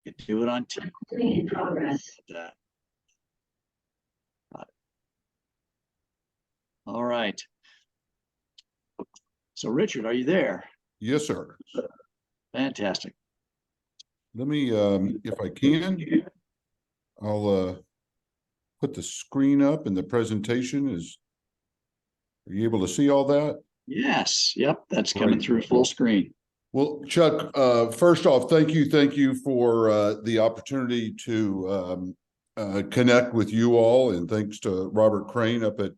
You can do it on two. In progress. All right. So, Richard, are you there? Yes, sir. Fantastic. Let me, if I can, I'll put the screen up and the presentation is, are you able to see all that? Yes. Yep. That's coming Great. through full screen. Well, Chuck, first off, thank you for the opportunity to connect with you all, and thanks to Robert Crane up at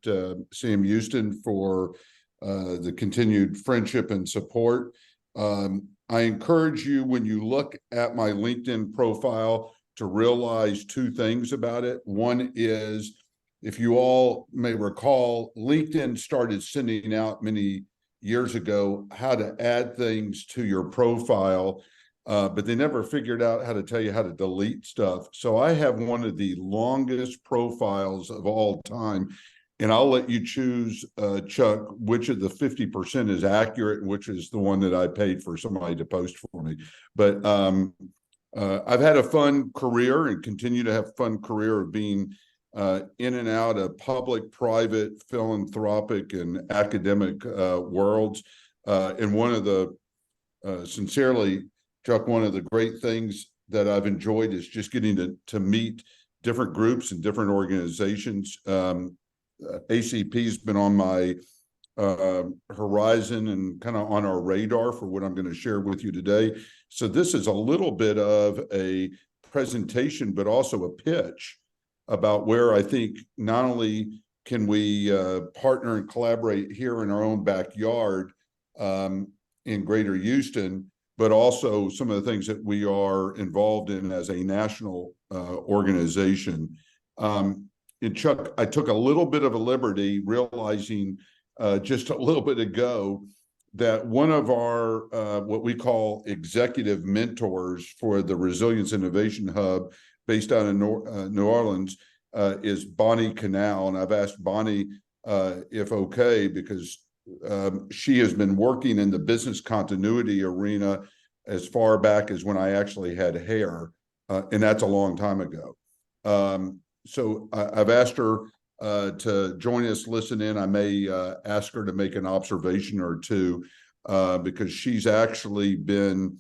Sam Houston for the continued friendship and support. I encourage you, when you look at my LinkedIn profile, to realize two things about it. One is, if you all may recall, LinkedIn started sending out many years ago how to add things to your profile, but they never figured out how to tell you how to delete stuff. So I have one of the longest profiles of all time, and I'll let you choose, Chuck, which of the 50% is accurate and which is the one that I paid for somebody to post for me. But I've had a fun career and continue to have a fun career of being in and out of public, private, philanthropic, and academic worlds. And one of the, sincerely, Chuck, one of the great things that I've enjoyed is just getting to meet different groups and different organizations. ACP has been on my horizon and kind of on our radar for what I'm going to share with you today. So this is a little bit of a presentation, but also a pitch about where I think not only can we partner and collaborate here in our own backyard in Greater Houston, but also some of the things that we are involved in as a national organization. And Chuck, I took a little bit of a liberty realizing just a little bit ago that one of our what we call executive mentors for the Resilience Innovation Hub based out in New Orleans is Bonnie Canal. And I've asked Bonnie if okay, because she has been working in the business continuity arena as far back as when I actually had hair, and that's a long time ago. So I've asked her to join us, listen in. I may ask her to make an observation or two, because she's actually been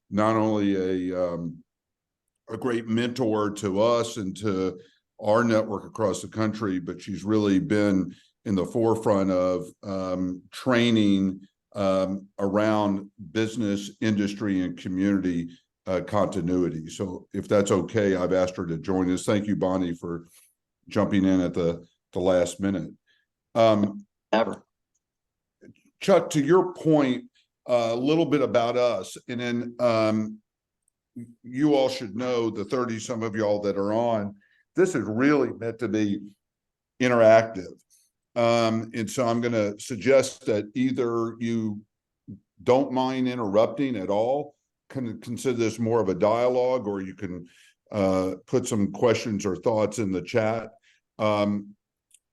not only a great mentor to us and to our network across the country, but she's really been in the forefront of training around business, industry, and community continuity. So if that's okay, I've asked her to join us. Thank you, Bonnie, for jumping in at the last minute. Ever. Chuck, to your point, a little bit about us, and then you all should know, the 30 some of y'all that are on, this is really meant to be interactive. And so I'm going to suggest that either you don't mind interrupting at all, can consider this more of a dialogue, or you can put some questions or thoughts in the chat.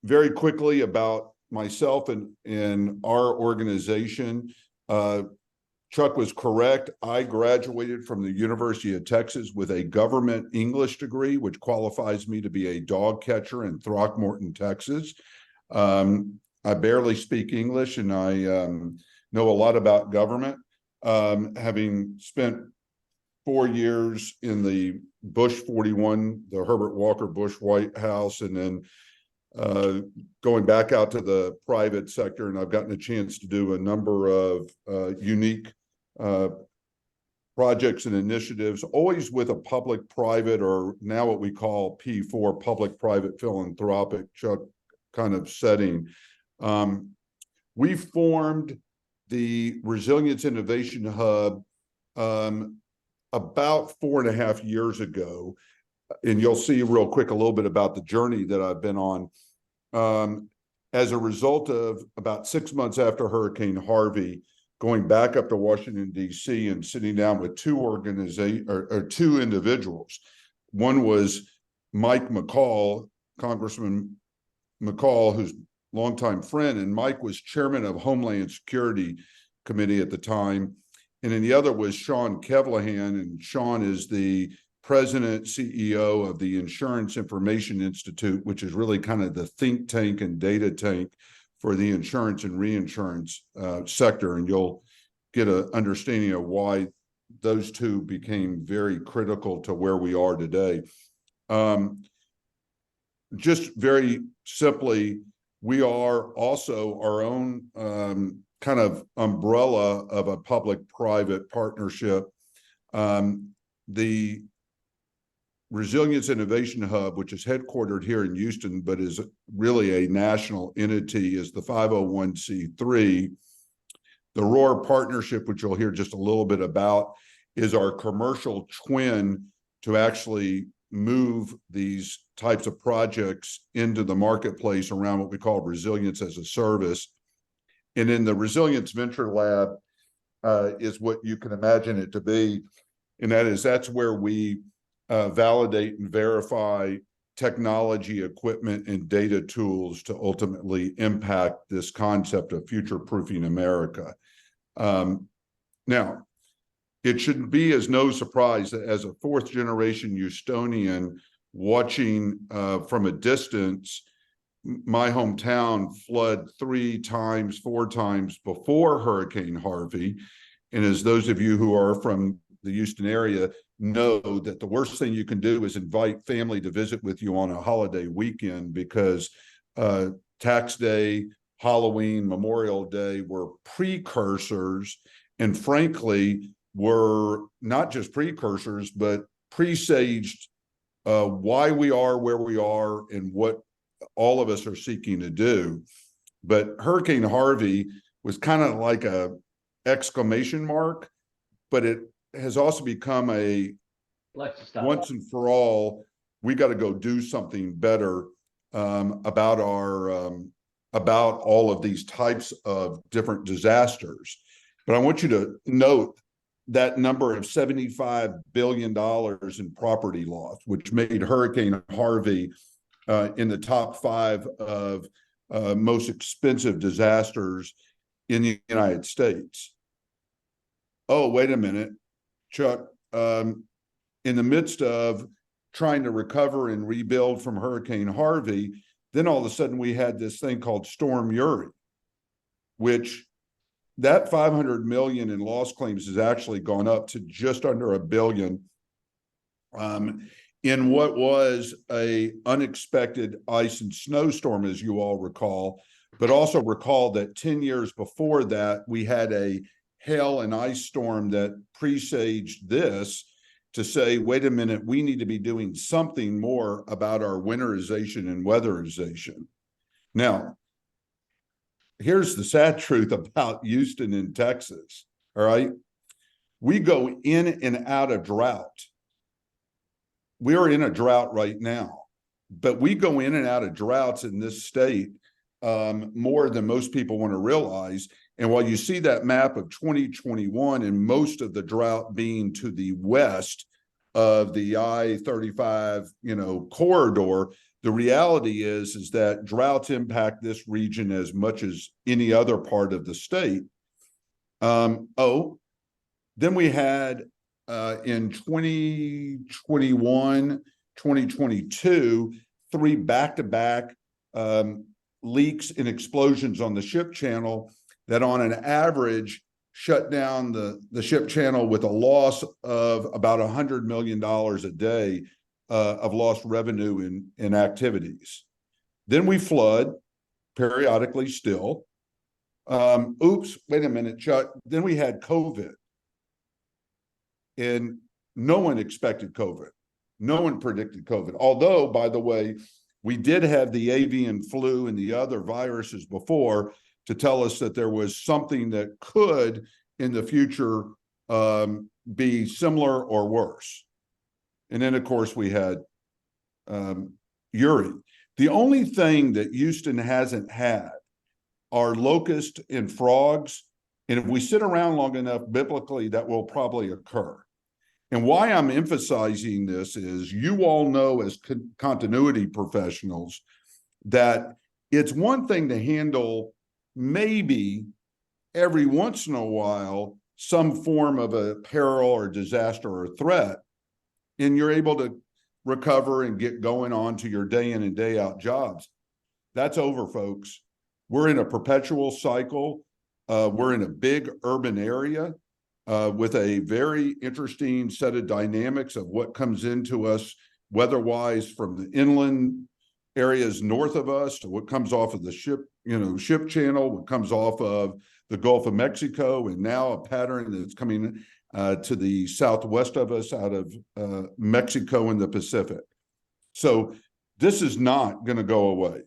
Very quickly about myself and our organization. Chuck was correct. I graduated from the University of Texas with a government English degree, which qualifies me to be a dog catcher in Throckmorton, Texas. I barely speak English, and I know a lot about government, having spent 4 years in the Bush 41, the Herbert Walker Bush White House, and then going back out to the private sector. And I've gotten a chance to do a number of unique projects and initiatives, always with a public-private, or now what we call P4, public-private philanthropic, Chuck, kind of setting. We formed the Resilience Innovation Hub about 4.5 years ago. And you'll see real quick a little bit about the journey that I've been on. As a result of about 6 months after Hurricane Harvey, going back up to Washington, D.C. and sitting down with two individuals. One was Mike McCall, Congressman McCall, who's a longtime friend, and Mike was chairman of Homeland Security Committee at the time. And then the other was Sean Kevlahan, and Sean is the president, CEO of the Insurance Information Institute, which is really kind of the think tank and data tank for the insurance and reinsurance sector. And you'll get an understanding of why those two became very critical to where we are today. Just very simply, we are also our own kind of umbrella of a public-private partnership. The Resilience Innovation Hub, which is headquartered here in Houston, but is really a national entity, is the 501c3. The ROAR partnership, which you'll hear just a little bit about, is our commercial twin to actually move these types of projects into the marketplace around what we call resilience as a service. And in the Resilience Venture Lab is what you can imagine it to be. And that's where we validate and verify technology, equipment, and data tools to ultimately impact this concept of future-proofing America. Now, it should be as no surprise that as a fourth-generation Houstonian watching from a distance, my hometown flood 3 times, 4 times before Hurricane Harvey. And as those of you who are from the Houston area know, that the worst thing you can do is invite family to visit with you on a holiday weekend, because tax day, Halloween, Memorial Day were precursors, and frankly, were not just precursors, but presaged why we are where we are and what all of us are seeking to do. But Hurricane Harvey was kind of like a exclamation mark, but it has also become a once and for all, we got to go do something better about all of these types of different disasters. But I want you to note that number of $75 billion in property loss, which made Hurricane Harvey in the top 5 of most expensive disasters in the United States. Oh, wait a minute, Chuck. In the midst of trying to recover and rebuild from Hurricane Harvey, then all of a sudden we had this thing called Storm Uri, which that 500 million in loss claims has actually gone up to just under $1 billion in what was a unexpected ice and snowstorm, as you all recall. But also recall that 10 years before that, we had a hail and ice storm that presaged this to say, wait a minute, we need to be doing something more about our winterization and weatherization. Now, here's the sad truth about Houston and Texas, all right? We go in and out of drought. We are in a drought right now, but we go in and out of droughts in this state more than most people want to realize. And while you see that map of 2021 and most of the drought being to the west of the I-35, corridor, the reality is that droughts impact this region as much as any other part of the state. Then we had in 2021, 2022, 3 back-to-back leaks and explosions on the ship channel that on an average shut down the ship channel with a loss of about $100 million a day of lost revenue in activities. Then we flood periodically still. Oops, wait a minute, Chuck. Then we had COVID. And no one expected COVID. No one predicted COVID. Although, by the way, we did have the avian flu and the other viruses before to tell us that there was something that could in the future be similar or worse. And then, of course, we had Uri. The only thing that Houston hasn't had are locusts and frogs. And if we sit around long enough, biblically, that will probably occur. And why I'm emphasizing this is you all know as continuity professionals that it's one thing to handle maybe every once in a while some form of a peril or disaster or threat. and you're able to recover and get going on to your day in and day out jobs. That's over, folks. We're in a perpetual cycle. We're in a big urban area with a very interesting set of dynamics of what comes into us weather-wise from the inland areas north of us to what comes off of the ship channel, what comes off of the Gulf of Mexico, and now a pattern that's coming to the southwest of us out of Mexico and the Pacific. So this is not going to go away.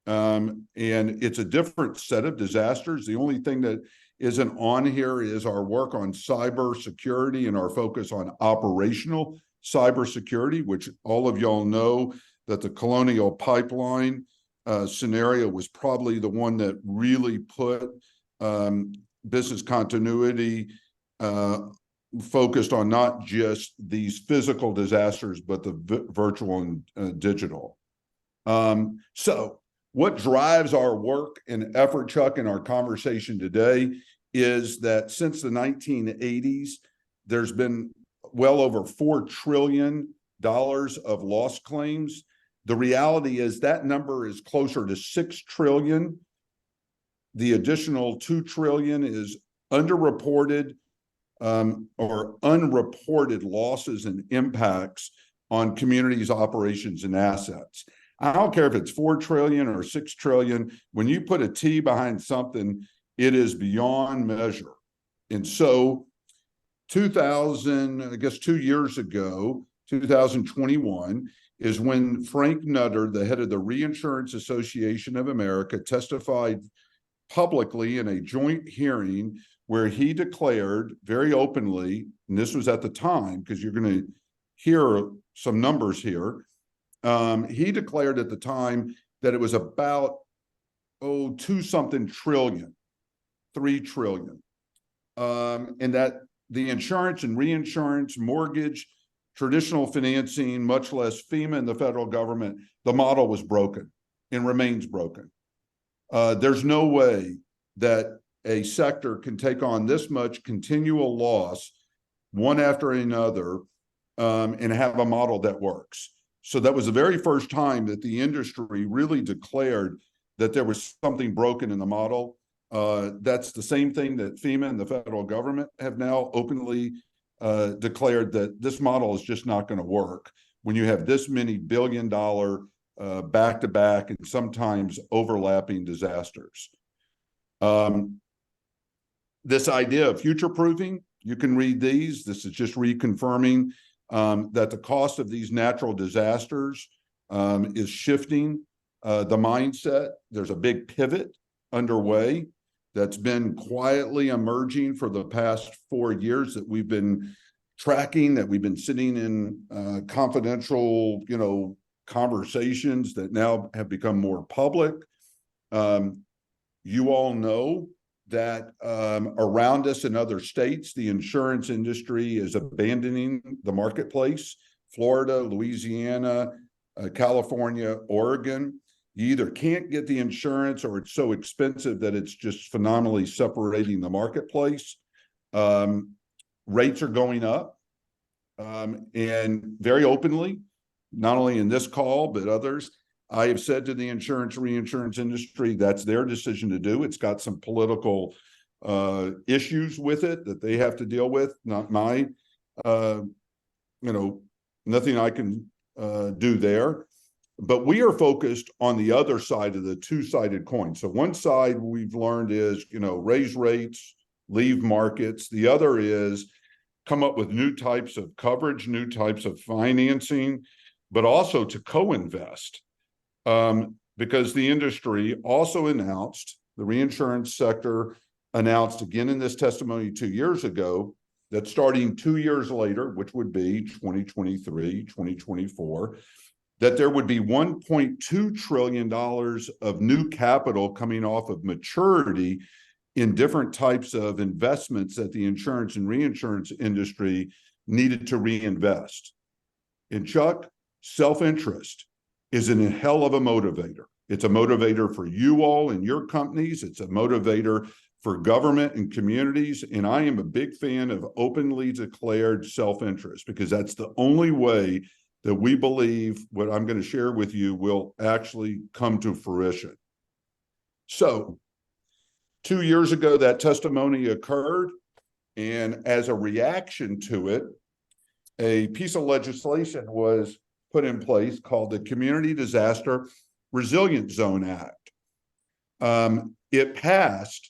And it's a different set of disasters. The only thing that isn't on here is our work on cyber security and our focus on operational cyber security, which all of y'all know that the Colonial Pipeline scenario was probably the one that really put business continuity focused on not just these physical disasters, but the virtual and digital. So what drives our work and effort, Chuck, in our conversation today is that since the 1980s, there's been well over $4 trillion of loss claims. The reality is that number is closer to 6 trillion. The additional 2 trillion is underreported or unreported losses and impacts on communities, operations, and assets. I don't care if it's 4 trillion or 6 trillion. When you put a T behind something, it is beyond measure. And so 2 years ago, 2021, is when Frank Nutter, the head of the Reinsurance Association of America, testified publicly in a joint hearing where he declared very openly, and this was at the time, because you're going to hear some numbers here, he declared at the time that it was about, 2-something trillion, 3 trillion. And that the insurance and reinsurance, mortgage, traditional financing, much less FEMA and the federal government, the model was broken and remains broken. There's no way that a sector can take on this much continual loss, one after another, and have a model that works. So that was the very first time that the industry really declared that there was something broken in the model. That's the same thing that FEMA and the federal government have now openly declared, that this model is just not going to work when you have this many billion-dollar back-to-back and sometimes overlapping disasters. This idea of future-proofing, you can read these. This is just reconfirming that the cost of these natural disasters is shifting the mindset. There's a big pivot underway that's been quietly emerging for the past 4 years that we've been tracking, that we've been sitting in confidential, conversations that now have become more public. You all know that around us in other states, the insurance industry is abandoning the marketplace. Florida, Louisiana, California, Oregon. You either can't get the insurance or it's so expensive that it's just phenomenally separating the marketplace. Rates are going up, and very openly, not only in this call, but others, I have said to the insurance reinsurance industry, that's their decision to do. It's got some political issues with it that they have to deal with, not my, nothing I can do there. But we are focused on the other side of the two-sided coin. So one side we've learned is, raise rates, leave markets. The other is come up with new types of coverage, new types of financing, but also to co-invest. Because the industry also announced, the reinsurance sector announced again in this testimony 2 years ago, that starting 2 years later, which would be 2023, 2024, that there would be $1.2 trillion of new capital coming off of maturity in different types of investments that the insurance and reinsurance industry needed to reinvest. And Chuck, self-interest is a hell of a motivator. It's a motivator for you all and your companies. It's a motivator for government and communities. And I am a big fan of openly declared self-interest, because that's the only way that we believe what I'm going to share with you will actually come to fruition. So 2 years ago, that testimony occurred. And as a reaction to it, a piece of legislation was put in place called the Community Disaster Resilience Zone Act. It passed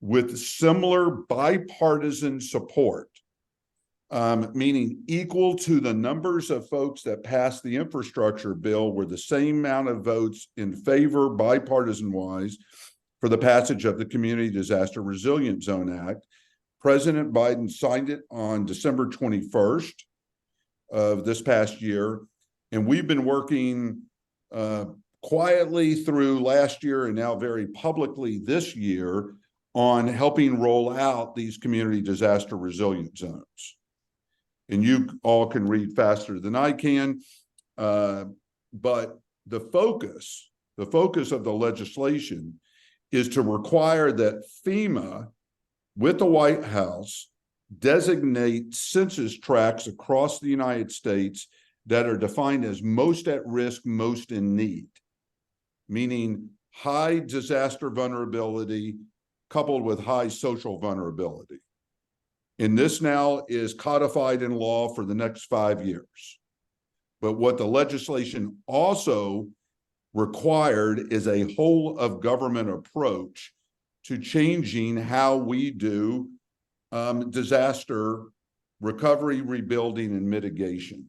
with similar bipartisan support, meaning equal to the numbers of folks that passed the infrastructure bill were the same amount of votes in favor, bipartisan-wise, for the passage of the Community Disaster Resilience Zone Act. President Biden signed it on December 21st of this past year, and we've been working quietly through last year and now very publicly this year on helping roll out these community disaster resilience zones. And you all can read faster than I can, but the focus of the legislation is to require that FEMA, with the White House, designate census tracts across the United States that are defined as most at risk, most in need, meaning high disaster vulnerability coupled with high social vulnerability. And this now is codified in law for the next 5 years. But what the legislation also required is a whole of government approach to changing how we do disaster recovery, rebuilding, and mitigation,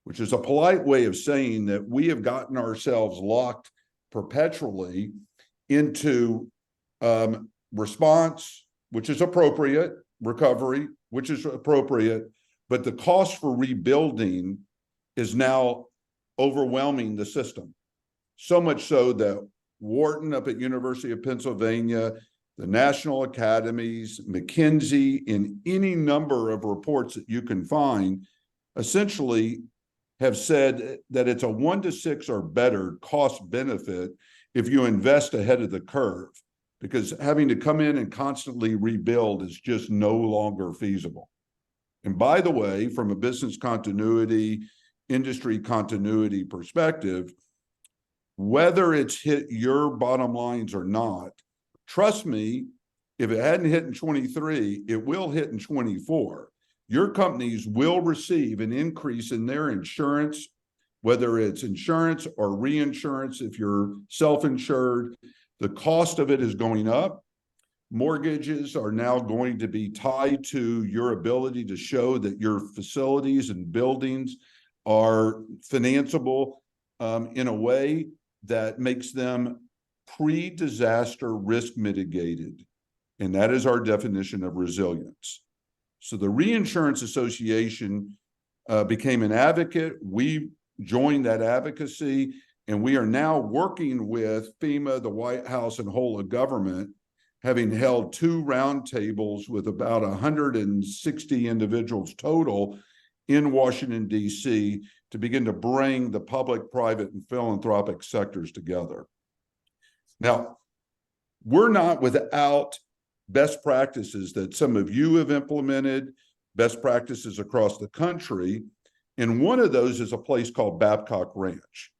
which is a polite way of saying that we have gotten ourselves locked perpetually into response, which is appropriate, recovery, which is appropriate, but the cost for rebuilding is now overwhelming the system. So much so that Wharton up at University of Pennsylvania, the national academies, McKinsey, in any number of reports that you can find, essentially have said that it's a 1 to 6 or better cost benefit if you invest ahead of the curve, because having to come in and constantly rebuild is just no longer feasible. And by the way, from a business continuity, industry continuity perspective, whether it's hit your bottom lines or not, trust me, if it hadn't hit in 23, it will hit in 24. Your companies will receive an increase in their insurance, whether it's insurance or reinsurance. If you're self-insured, the cost of it is going up. Mortgages are now going to be tied to your ability to show that your facilities and buildings are financeable in a way that makes them pre-disaster risk mitigated. And that is our definition of resilience. So the Reinsurance Association became an advocate. We joined that advocacy, and we are now working with FEMA, the White House, and whole of government, having held 2 roundtables with about 160 individuals total in Washington, D.C., to begin to bring the public, private, and philanthropic sectors together. Now, we're not without best practices that some of you have implemented, best practices across the country. And one of those is a place called Babcock Ranch,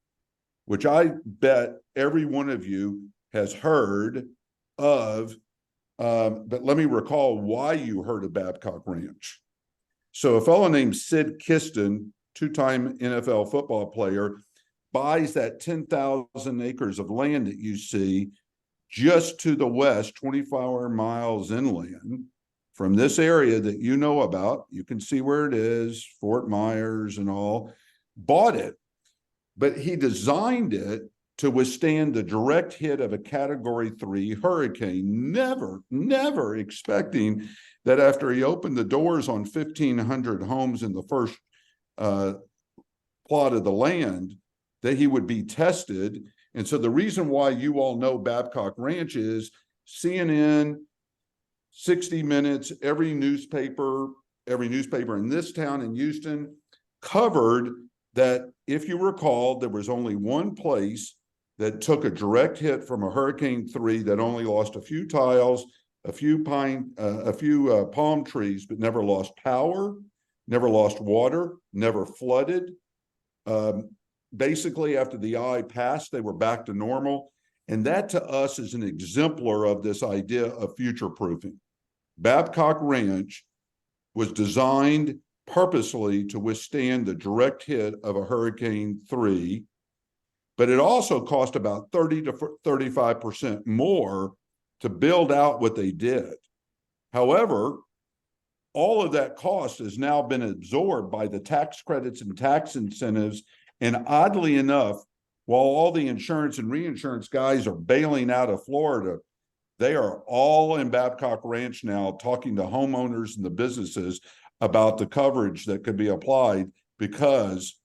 which I bet every one of you has heard of, but let me recall why you heard of Babcock Ranch. So a fellow named Sid Kiston, 2-time NFL football player, buys that 10,000 acres of land that you see just to the west, 24 miles inland from this area that you know about. You can see where it is, Fort Myers and all, bought it. But he designed it to withstand the direct hit of a Category 3 hurricane, never expecting that after he opened the doors on 1,500 homes in the first plot of the land, that he would be tested. And so the reason why you all know Babcock Ranch is CNN, 60 Minutes, every newspaper in this town in Houston covered that. If you recall, there was only one place that took a direct hit from a Hurricane 3 that only lost a few tiles, a few palm trees, but never lost power, never lost water, never flooded. Basically, after the eye passed, they were back to normal. And that to us is an exemplar of this idea of future proofing. Babcock Ranch was designed purposely to withstand the direct hit of a Hurricane 3, but it also cost about 30 to 35% more to build out what they did. However, all of that cost has now been absorbed by the tax credits and tax incentives. And oddly enough, while all the insurance and reinsurance guys are bailing out of Florida, they are all in Babcock Ranch now talking to homeowners and the businesses about the coverage that could be applied, because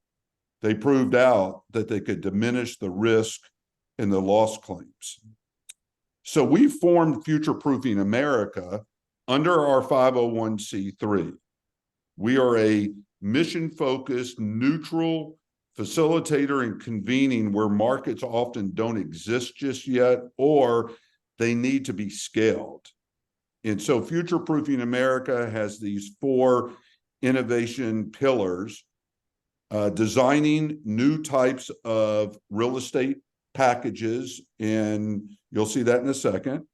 they proved out that they could diminish the risk in the loss claims. So we formed Future Proofing America under our 501c3. We are a mission-focused, neutral facilitator and convening where markets often don't exist just yet, or they need to be scaled. And so Future Proofing America has these 4 innovation pillars: designing new types of real estate packages, and you'll see that in a second.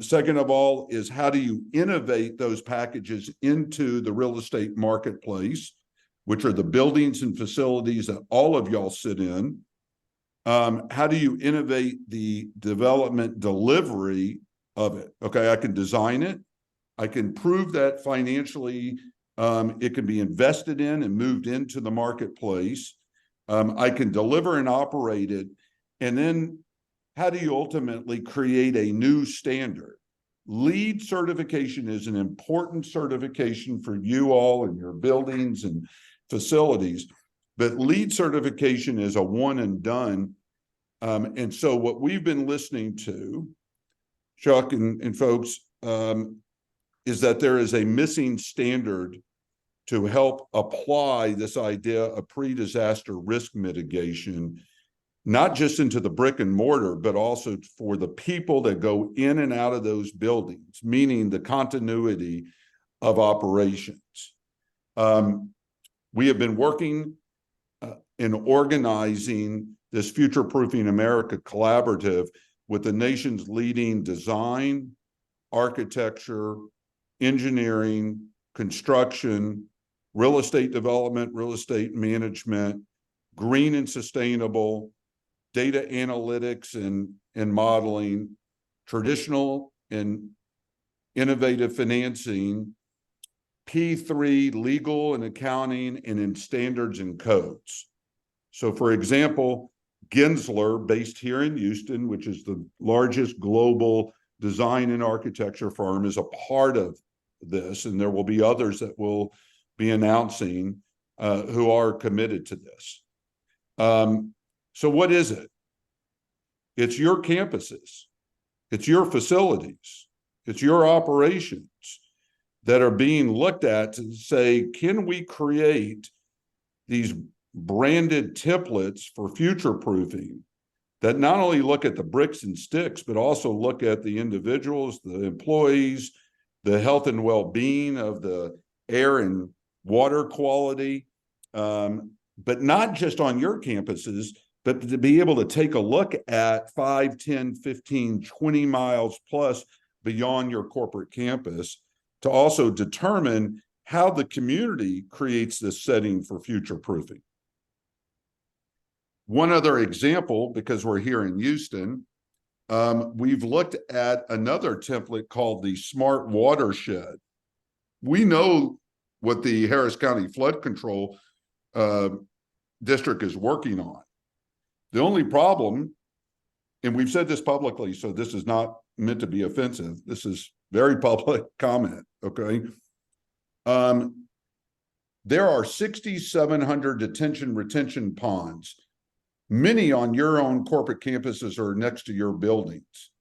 Second of all is, how do you innovate those packages into the real estate marketplace, which are the buildings and facilities that all of y'all sit in. How do you innovate the development delivery of it? Okay, I can design it. I can prove that financially it can be invested in and moved into the marketplace. I can deliver and operate it. And then how do you ultimately create a new standard? LEED certification is an important certification for you all and your buildings and facilities, but LEED certification is a one and done. And so what we've been listening to, Chuck and folks, is that there is a missing standard to help apply this idea of pre-disaster risk mitigation, not just into the brick and mortar, but also for the people that go in and out of those buildings, meaning the continuity of operations. We have been working in organizing this Future Proofing America collaborative with the nation's leading design, architecture, engineering, construction, real estate development, real estate management, green and sustainable, data analytics and modeling, traditional and innovative financing, P3 legal and accounting, and in standards and codes. So for example, Gensler, based here in Houston, which is the largest global design and architecture firm, is a part of this, and there will be others that will be announcing who are committed to this. So what is it? It's your campuses, it's your facilities, it's your operations that are being looked at to say, can we create these branded templates for future proofing that not only look at the bricks and sticks, but also look at the individuals, the employees, the health and well-being of the air and water quality, but not just on your campuses, but to be able to take a look at 5, 10, 15, 20 miles plus beyond your corporate campus to also determine how the community creates this setting for future proofing. One other example, because we're here in Houston, we've looked at another template called the Smart Watershed. We know what the Harris County Flood Control District is working on. The only problem, and we've said this publicly, so this is not meant to be offensive, this is very public comment, okay? There are 6,700 detention retention ponds, many on your own corporate campuses or next to your buildings.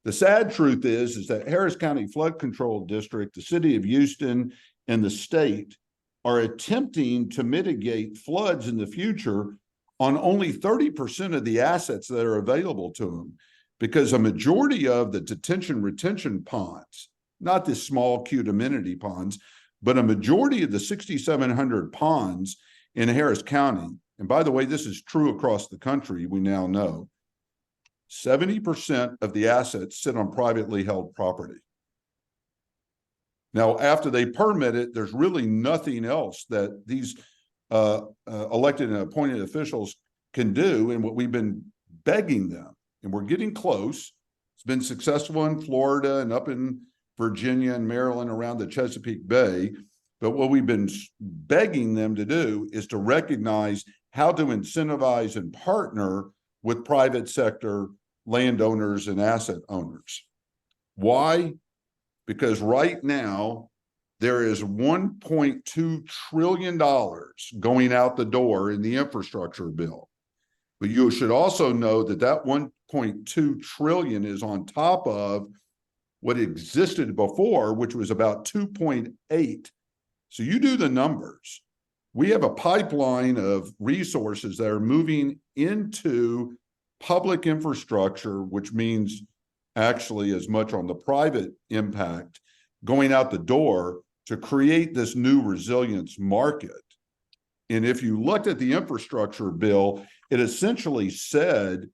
The sad truth is that Harris County Flood Control District, the city of Houston, and the state are attempting to mitigate floods in the future on only 30% of the assets that are available to them. because a majority of the detention retention ponds, not the small cute amenity ponds, but a majority of the 6,700 ponds in Harris County, and by the way, this is true across the country, we now know, 70% of the assets sit on privately held property. Now, after they permit it, there's really nothing else that these elected and appointed officials can do. And what we've been begging them, and we're getting close, it's been successful in Florida and up in Virginia and Maryland around the Chesapeake Bay. But what we've been begging them to do is to recognize how to incentivize and partner with private sector landowners and asset owners. Why? Because right now, there is $1.2 trillion going out the door in the infrastructure bill. But you should also know that that $1.2 trillion is on top of what existed before, which was about 2.8. So you do the numbers. We have a pipeline of resources that are moving into public infrastructure, which means actually as much on the private impact going out the door to create this new resilience market. And if you looked at the infrastructure bill, it essentially said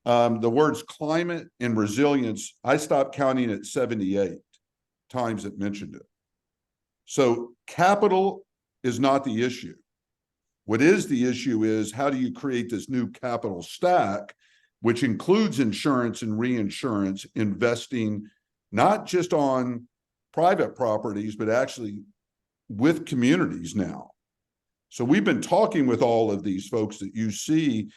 the words climate and resilience, I stopped counting at 78 times it mentioned it. So capital is not the issue. What is the issue is how do you create this new capital stack, which includes insurance and reinsurance, investing not just on private properties, but actually with communities now. So we've been talking with all of these folks that you see,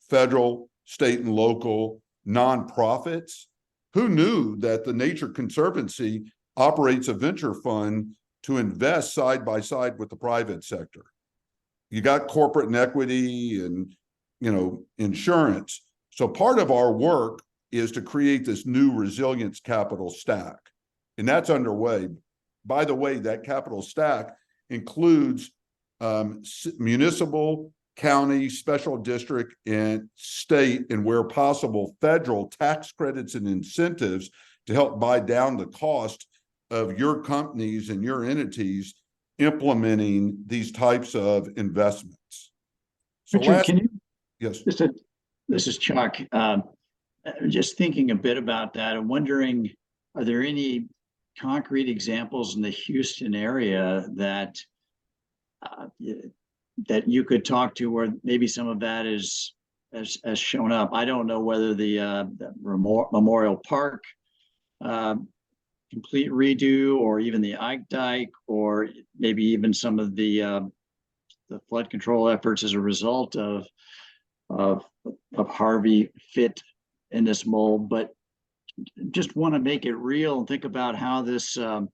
federal, state, and local nonprofits. Who knew that the Nature Conservancy operates a venture fund to invest side by side with the private sector? You got corporate and equity and, you know, insurance. So part of our work is to create this new resilience capital stack, and that's underway. By the way, that capital stack includes municipal, county, special district, and state, and where possible, federal tax credits and incentives to help buy down the cost of your companies and your entities implementing these types of investments. So Richard, can you? Yes. This is Chuck. Just thinking a bit about that. I'm wondering, are there any concrete examples in the Houston area that that you could talk to where maybe some of that has shown up? I don't know whether the Memorial Park complete redo, or even the Ike Dike, or maybe even some of the flood control efforts as a result of Harvey fit in this mold. But just want to make it real and think about how this is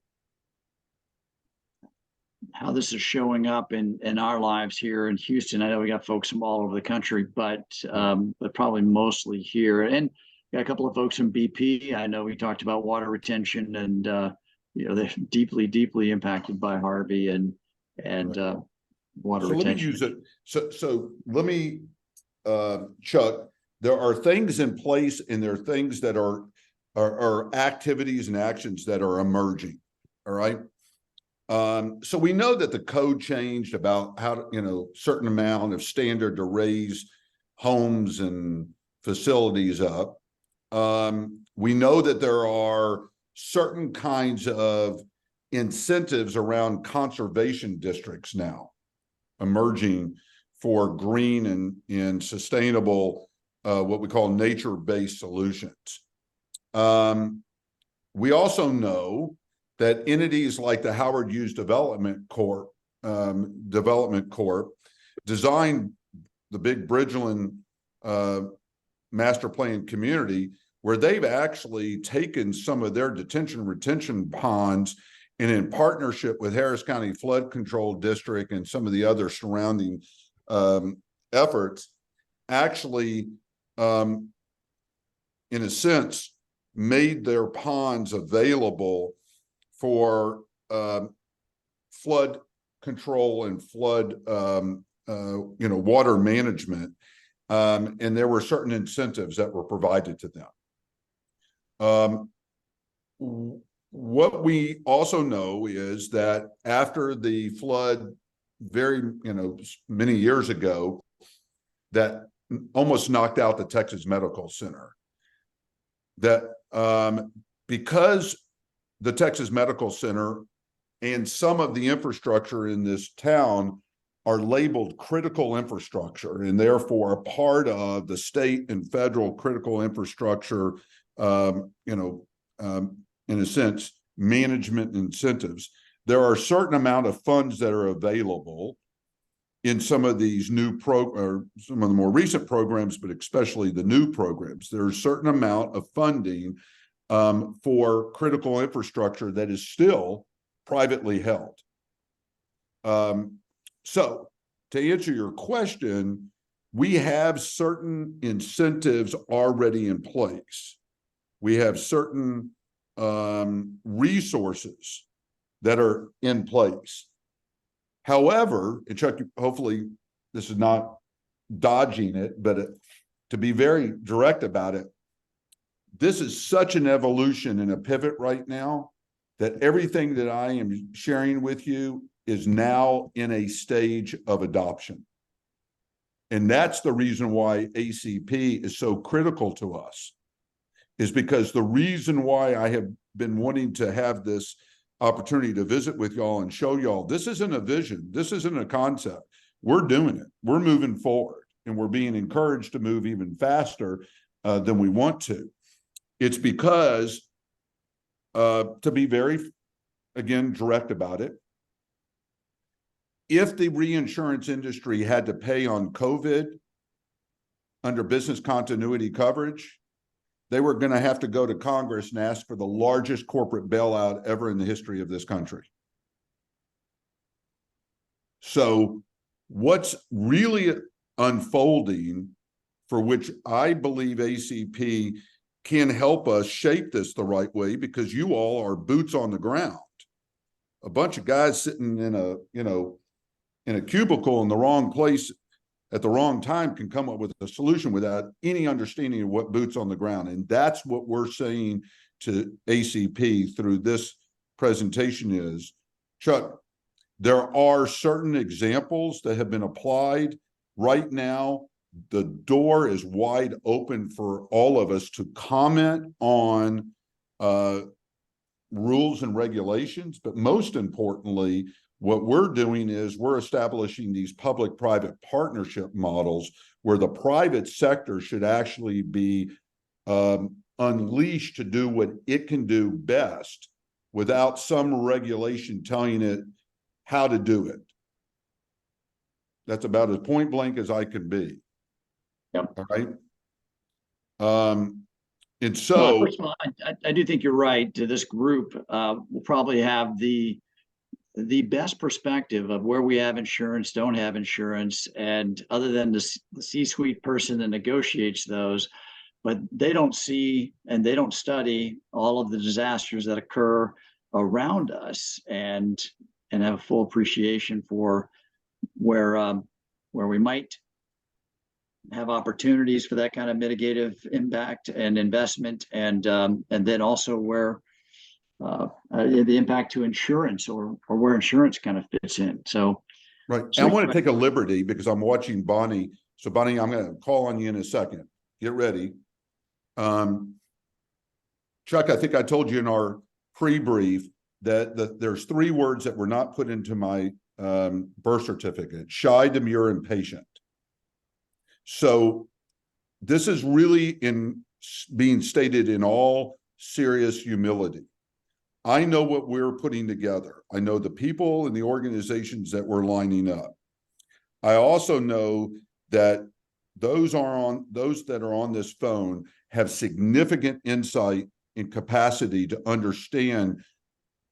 showing up in our lives here in Houston. I know we got folks from all over the country, but probably mostly here. And got a couple of folks from BP. I know we talked about water retention, and you know, they're deeply impacted by Harvey and right. Water retention. Let me use it. So let me, Chuck. There are things in place, and there are things that are activities and actions that are emerging. All right. So we know that the code changed about how to, you know, certain amount of standard to raise homes and facilities up. We know that there are certain kinds of incentives around conservation districts now emerging for green and sustainable, what we call nature-based solutions. We also know that entities like the Howard Hughes Development Corp designed the big Bridgeland master plan community, where they've actually taken some of their detention retention ponds, and in partnership with Harris County Flood Control District and some of the other surrounding efforts, actually, in a sense, made their ponds available for flood control and flood, water management. and there were certain incentives that were provided to them. What we also know is that after the flood, many years ago, that almost knocked out the Texas Medical Center, that because the Texas Medical Center and some of the infrastructure in this town are labeled critical infrastructure, and therefore a part of the state and federal critical infrastructure, in a sense, management incentives. There are a certain amount of funds that are available in some of these or some of the more recent programs, but especially the new programs. There's a certain amount of funding for critical infrastructure that is still privately held. So to answer your question, we have certain incentives already in place. We have certain resources that are in place. However, and Chuck, hopefully this is not dodging it, but to be very direct about it, this is such an evolution and a pivot right now that everything that I am sharing with you is now in a stage of adoption. And that's the reason why ACP is so critical to us, is because the reason why I have been wanting to have this opportunity to visit with y'all and show y'all, this isn't a vision, this isn't a concept. We're doing it, we're moving forward, and we're being encouraged to move even faster than we want to. It's because, to be very, again, direct about it, if the reinsurance industry had to pay on COVID under business continuity coverage, they were going to have to go to Congress and ask for the largest corporate bailout ever in the history of this country. So what's really unfolding, for which I believe ACP can help us shape this the right way, because you all are boots on the ground. A bunch of guys sitting in a cubicle in the wrong place at the wrong time can come up with a solution without any understanding of what boots on the ground. And that's what we're saying to ACP through this presentation is, Chuck, there are certain examples that have been applied right now. The door is wide open for all of us to comment on rules and regulations, but most importantly, what we're doing is we're establishing these public-private partnership models where the private sector should actually be unleashed to do what it can do best without some regulation telling it how to do it. That's about as point blank as I can be. Yep. All right. And so, first of all, I do think you're right. This group will probably have the best perspective of where we have insurance, don't have insurance, and other than the C-suite person that negotiates those, but they don't see and they don't study all of the disasters that occur around us and have a full appreciation for where we might have opportunities for that kind of mitigative impact and investment, and then also where the impact to insurance or where insurance kind of fits in. So, right. I want to take a liberty because I'm watching Bonnie. So Bonnie, I'm going to call on you in a second. Get ready. Chuck, I think I told you in our pre-brief that there's 3 words that were not put into my birth certificate: shy, demure, and patient. So this is really being stated in all serious humility. I know what we're putting together. I know the people and the organizations that we're lining up. I also know that those that are on this phone have significant insight and capacity to understand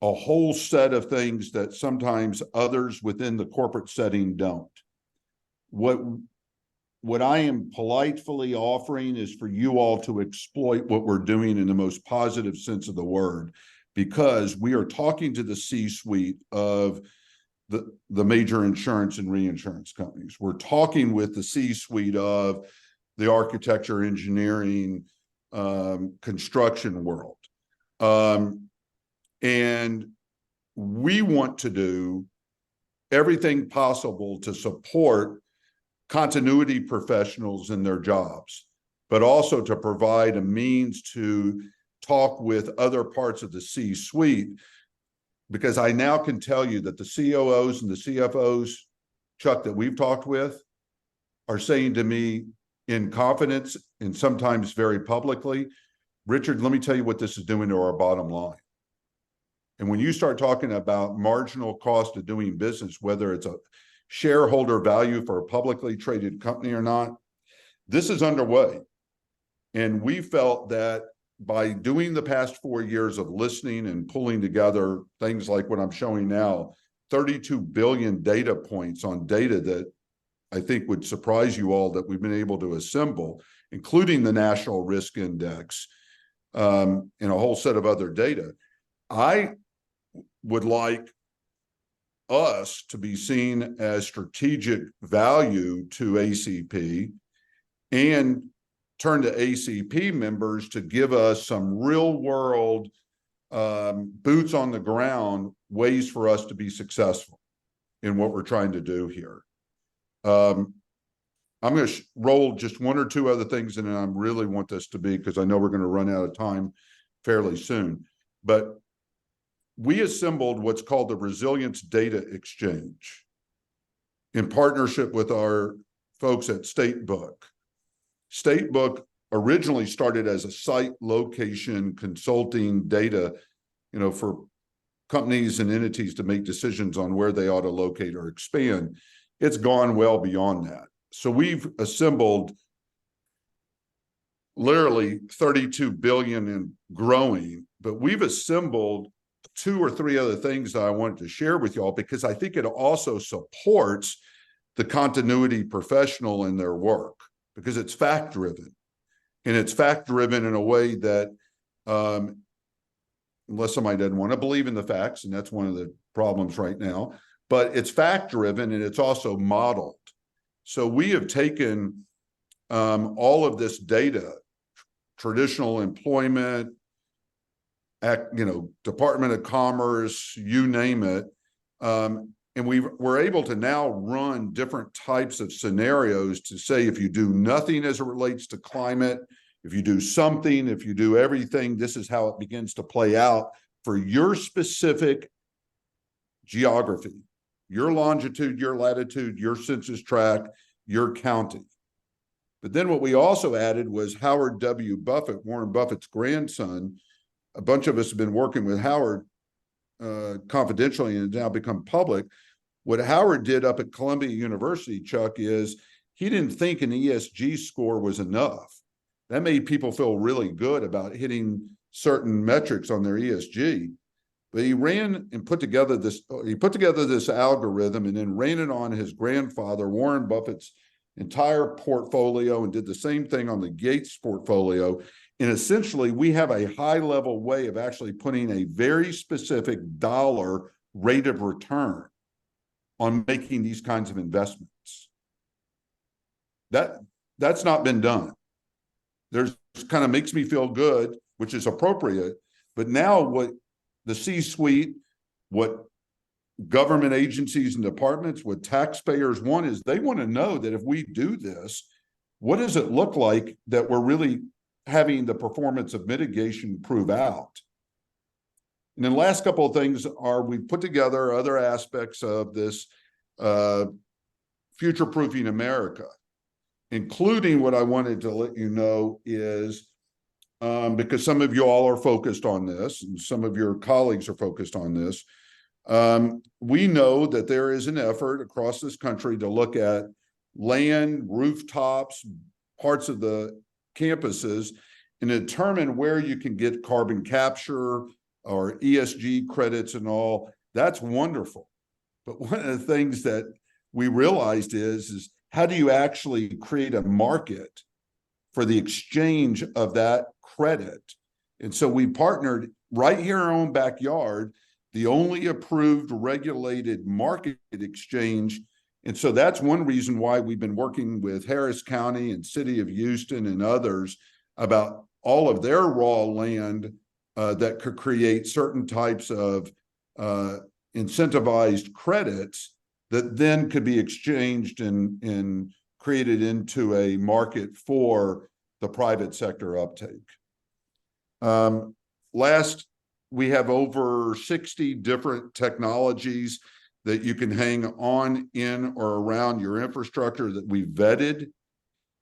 a whole set of things that sometimes others within the corporate setting don't. What I am politely offering is for you all to exploit what we're doing in the most positive sense of the word, because we are talking to the C-suite of the major insurance and reinsurance companies. We're talking with the C-suite of the architecture, engineering, construction world. And we want to do everything possible to support continuity professionals in their jobs, but also to provide a means to talk with other parts of the C-suite, because I now can tell you that the COOs and the CFOs, Chuck, that we've talked with are saying to me in confidence and sometimes very publicly, Richard, let me tell you what this is doing to our bottom line. And when you start talking about marginal cost of doing business, whether it's a shareholder value for a publicly traded company or not, this is underway. And we felt that by doing the past 4 years of listening and pulling together things like what I'm showing now, 32 billion data points on data that I think would surprise you all that we've been able to assemble, including the National Risk Index, and a whole set of other data. I would like us to be seen as strategic value to ACP and turn to ACP members to give us some real world boots on the ground ways for us to be successful in what we're trying to do here. I'm going to roll just one or two other things, and then I really want this to be, because I know we're going to run out of time fairly soon. But we assembled what's called the Resilience Data Exchange in partnership with our folks at Statebook. Statebook originally started as a site location consulting data, for companies and entities to make decisions on where they ought to locate or expand. It's gone well beyond that. So we've assembled literally 32 billion and growing, but we've assembled 2 or 3 other things that I wanted to share with y'all, because I think it also supports the continuity professional in their work, because it's fact driven, and it's fact driven in a way that, unless somebody doesn't want to believe in the facts, and that's one of the problems right now, but it's fact driven and it's also modeled. So we have taken all of this data, traditional employment, Department of Commerce, you name it, and we're able to now run different types of scenarios to say, if you do nothing as it relates to climate, if you do something, if you do everything, this is how it begins to play out for your specific geography, your longitude, your latitude, your census tract, your county. But then what we also added was Howard W. Buffett, Warren Buffett's grandson. A bunch of us have been working with Howard confidentially, and it's now become public. What Howard did up at Columbia University, Chuck, is he didn't think an ESG score was enough. That made people feel really good about hitting certain metrics on their ESG. But he ran and put together this algorithm and then ran it on his grandfather, Warren Buffett's entire portfolio, and did the same thing on the Gates portfolio. And essentially, we have a high-level way of actually putting a very specific dollar rate of return on making these kinds of investments. That's not been done. There's kind of makes me feel good, which is appropriate. But now what the C-suite, what government agencies and departments, what taxpayers want is they want to know that if we do this, what does it look like that we're really having the performance of mitigation prove out? And then the last couple of things are we put together other aspects of this future-proofing America, including what I wanted to let you know is, because some of you all are focused on this and some of your colleagues are focused on this, we know that there is an effort across this country to look at land, rooftops, parts of the campuses, and determine where you can get carbon capture or ESG credits and all. That's wonderful. But one of the things that we realized is how do you actually create a market for the exchange of that credit? And so we partnered right here in our own backyard. The only approved regulated market exchange And so that's one reason why we've been working with Harris County and City of Houston and others about all of their raw land that could create certain types of incentivized credits that then could be exchanged and created into a market for the private sector uptake. Last, we have over 60 different technologies that you can hang on, in, or around your infrastructure that we vetted.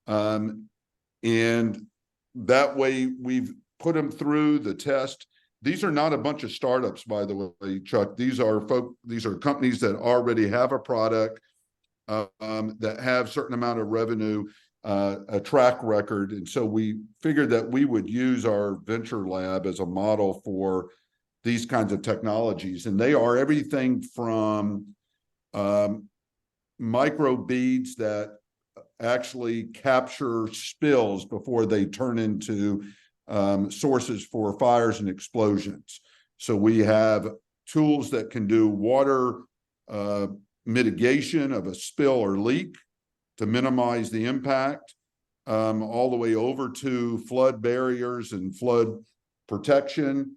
And that way we've put them through the test. These are not a bunch of startups, by the way, Chuck. These are companies that already have a product, that have certain amount of revenue, a track record. And so we figured that we would use our venture lab as a model for these kinds of technologies. And they are everything from micro beads that actually capture spills before they turn into sources for fires and explosions. So we have tools that can do water mitigation of a spill or leak to minimize the impact, all the way over to flood barriers and flood protection.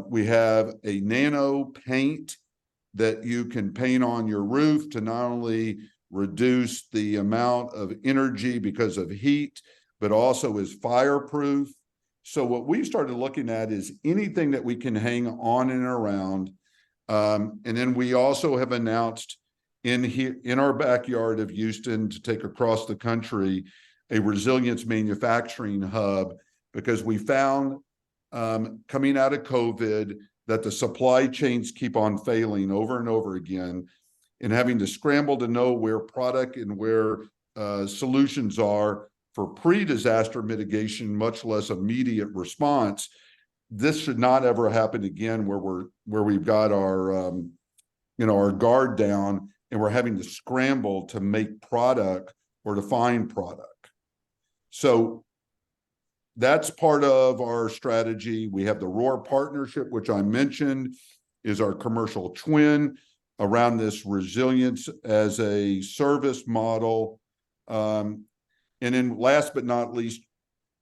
We have a nano paint that you can paint on your roof to not only reduce the amount of energy because of heat, but also is fireproof. So what we've started looking at is anything that we can hang on and around. And then we also have announced in our backyard of Houston, to take across the country, a resilience manufacturing hub, because we found coming out of COVID that the supply chains keep on failing over and over again, and having to scramble to know where product and where solutions are for pre-disaster mitigation, much less immediate response. This should not ever happen again, where we've got our our guard down and we're having to scramble to make product or to find product. So that's part of our strategy. We have the Roar partnership, which I mentioned is our commercial twin around this resilience as a service model. And then last but not least,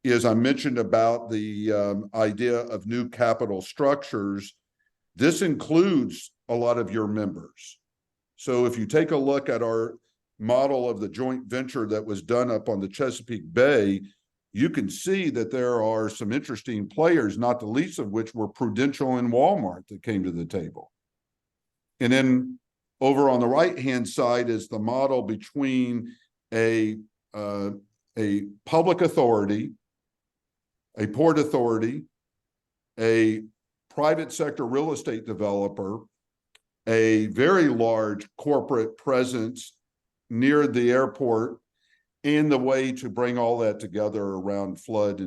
is I mentioned about the idea of new capital structures. This includes a lot of your members. So if you take a look at our model of the joint venture that was done up on the Chesapeake Bay, you can see that there are some interesting players, not the least of which were Prudential and Walmart, that came to the table. And then over on the right-hand side is the model between a public authority, a port authority, a private sector real estate developer, a very large corporate presence near the airport, and the way to bring all that together around flood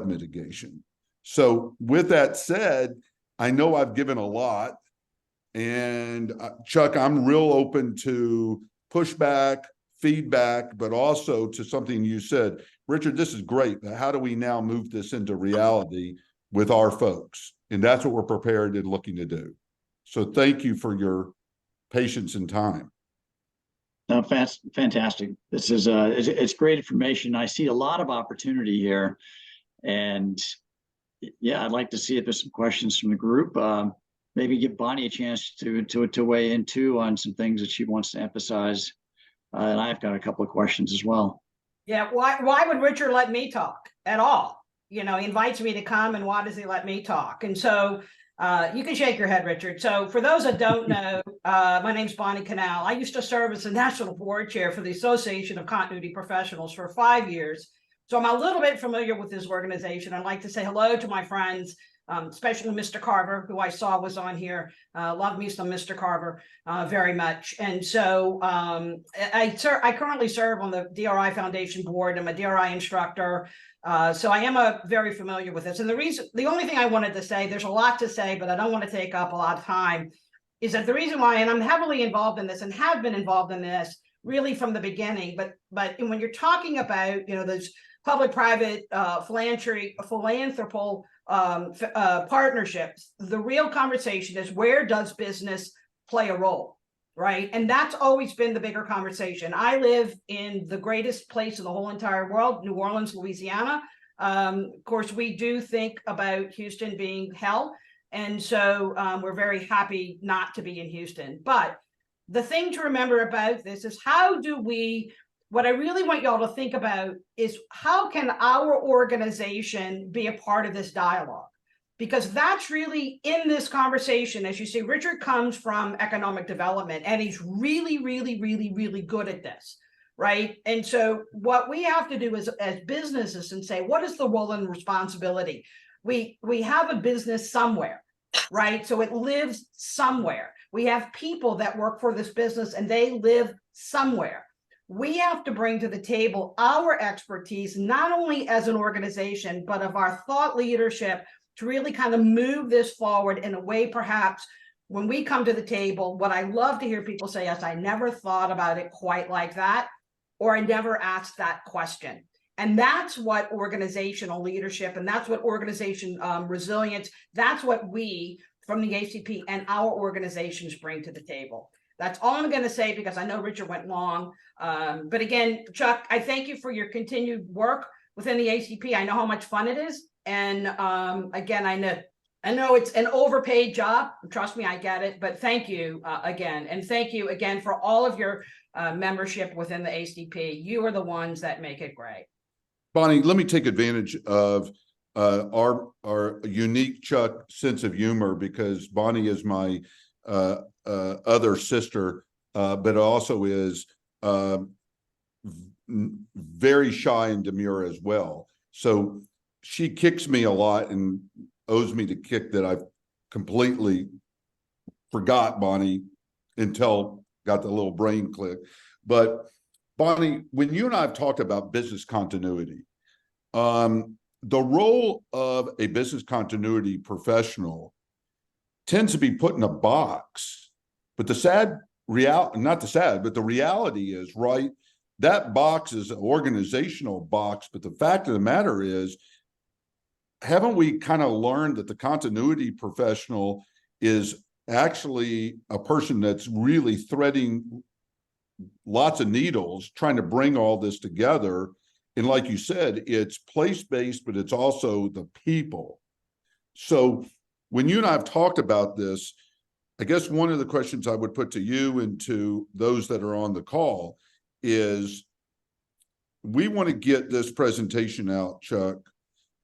mitigation. So with that said, I know I've given a lot, and Chuck, I'm real open to pushback, feedback, but also to something you said. Richard, this is great, but how do we now move this into reality with our folks? And that's what we're prepared and looking to do. So thank you for your patience and time. No, fantastic. This is it's great information. I see a lot of opportunity here, and yeah, I'd like to see if there's some questions from the group. Maybe give Bonnie a chance to weigh in too on some things that she wants to emphasize, and I've got a couple of questions as well. Yeah, why would Richard let me talk at all? He invites me to come, and why does he let me talk? And so you can shake your head, Richard. So for those that don't know, my name's Bonnie Canal. I used to serve as the National Board Chair for the Association of Continuity Professionals for 5 years. So I'm a little bit familiar with this organization. I'd like to say hello to my friends, especially Mr. Carver, who I saw was on here. Love me some Mr. Carver very much. And so I currently serve on the DRI Foundation board. I'm a DRI instructor. So I am very familiar with this. And the only thing I wanted to say, there's a lot to say, but I don't want to take up a lot of time, is that the reason why, and I'm heavily involved in this and have been involved in this really from the beginning, but when you're talking about, those public-private philanthropical partnerships, the real conversation is, where does business play a role? right? And that's always been the bigger conversation. I live in the greatest place in the whole entire world, New Orleans, Louisiana. Of course, we do think about Houston being hell. And so we're very happy not to be in Houston. But the thing to remember about this is what I really want y'all to think about is how can our organization be a part of this dialogue? Because that's really in this conversation. As you see, Richard comes from economic development, and he's really, really, really, really good at this, right? And so what we have to do is, as businesses, and say, what is the role and responsibility? We have a business somewhere, right? So it lives somewhere. We have people that work for this business and they live somewhere. We have to bring to the table our expertise, not only as an organization, but of our thought leadership, to really kind of move this forward in a way, perhaps when we come to the table, what I love to hear people say is, I never thought about it quite like that, or I never asked that question. And that's what organizational leadership, and that's what organization resilience, that's what we from the ACP and our organizations bring to the table. That's all I'm going to say, because I know Richard went long. But again, Chuck, I thank you for your continued work within the ACP. I know how much fun it is. And again, I know it's an overpaid job. Trust me, I get it. But thank you again. And thank you again for all of your membership within the ACP. You are the ones that make it great. Bonnie, let me take advantage of our unique Chuck sense of humor, because Bonnie is my other sister, but also is very shy and demure as well. So she kicks me a lot and owes me the kick that I've completely forgot, Bonnie, until got the little brain click. But Bonnie, when you and I have talked about business continuity, the role of a business continuity professional tends to be put in a box. But the reality is, right, that box is an organizational box. But the fact of the matter is, haven't we kind of learned that the continuity professional is actually a person that's really threading lots of needles, trying to bring all this together? And like you said, it's place-based, but it's also the people. So when you and I have talked about this, I guess one of the questions I would put to you and to those that are on the call is, we want to get this presentation out, Chuck.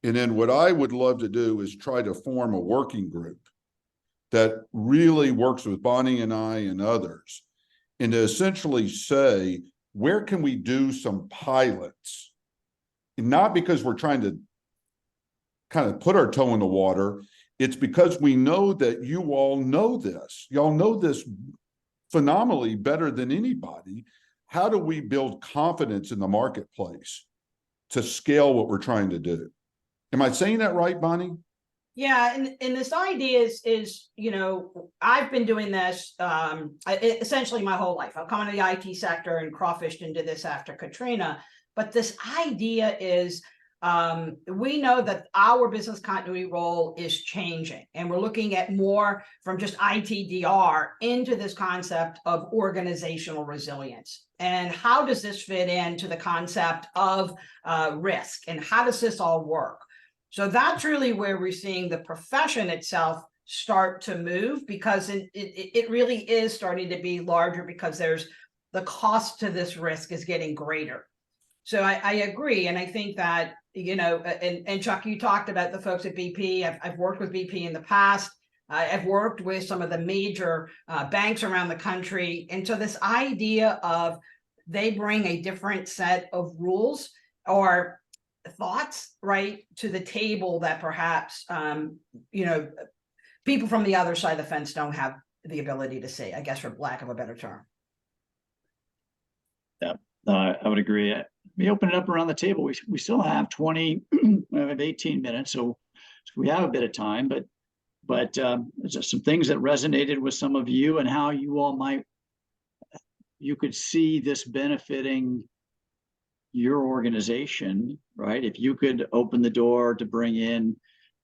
And then what I would love to do is try to form a working group that really works with Bonnie and I and others, and to essentially say, where can we do some pilots? And not because we're trying to kind of put our toe in the water. It's because we know that you all know this. Y'all know this phenomenally better than anybody. How do we build confidence in the marketplace to scale what we're trying to do? Am I saying that right, Bonnie? Yeah, and this idea is, you know, I've been doing this essentially my whole life. I've come into the IT sector and crawfished into this after Katrina. But this idea is, we know that our business continuity role is changing, and we're looking at more from just ITDR into this concept of organizational resilience. And how does this fit into the concept of risk, and how does this all work? So that's really where we're seeing the profession itself start to move, because it really is starting to be larger, because there's the cost to this risk is getting greater. So I agree. And I think that, you know, and Chuck, you talked about the folks at BP. I've worked with BP in the past. I've worked with some of the major banks around the country. And so this idea of they bring a different set of rules or thoughts, right, to the table that perhaps, you know, people from the other side of the fence don't have the ability to see, I guess, for lack of a better term. Yeah, I would agree. We open it up around the table. We still have 20, we have 18 minutes, so we have a bit of time, but there's just some things that resonated with some of you, and how you all you could see this benefiting your organization, right? If you could open the door to bring in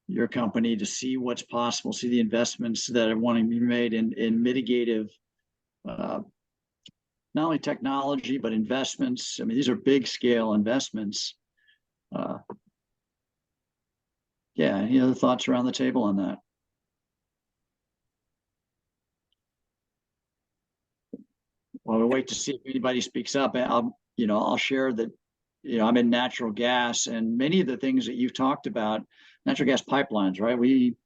your company to see what's possible, see the investments that are wanting to be made in mitigative not only technology, but investments. I mean, these are big scale investments. Yeah, any other thoughts around the table on that? Well, we'll wait to see if anybody speaks up. I'll share that, I'm in natural gas, and many of the things that you've talked about, natural gas pipelines, right? We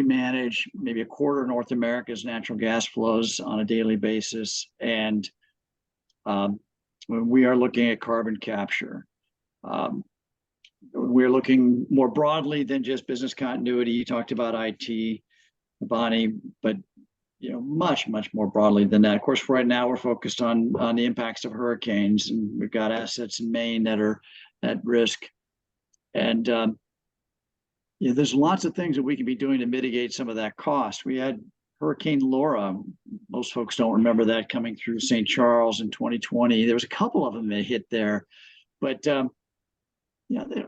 manage maybe a quarter of North America's natural gas flows on a daily basis. And when we are looking at carbon capture, we're looking more broadly than just business continuity. You talked about IT, Bonnie, but much more broadly than that. Of course, right now we're focused on the impacts of hurricanes, and we've got assets in Maine that are at risk. And there's lots of things that we can be doing to mitigate some of that cost. We had Hurricane Laura. Most folks don't remember that coming through St. Charles in 2020. There was a couple of them that hit there, but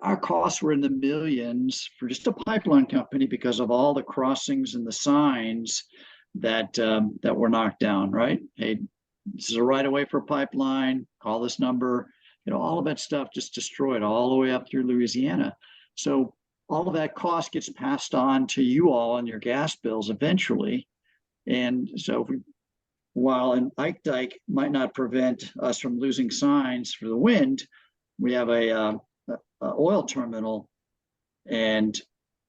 our costs were in the millions for just a pipeline company because of all the crossings and the signs that were knocked down, right? Hey, this is a right of way for a pipeline, call this number, all of that stuff just destroyed all the way up through Louisiana. So all of that cost gets passed on to you all on your gas bills eventually. And so while an Ike Dike might not prevent us from losing signs for the wind, we have a oil terminal, and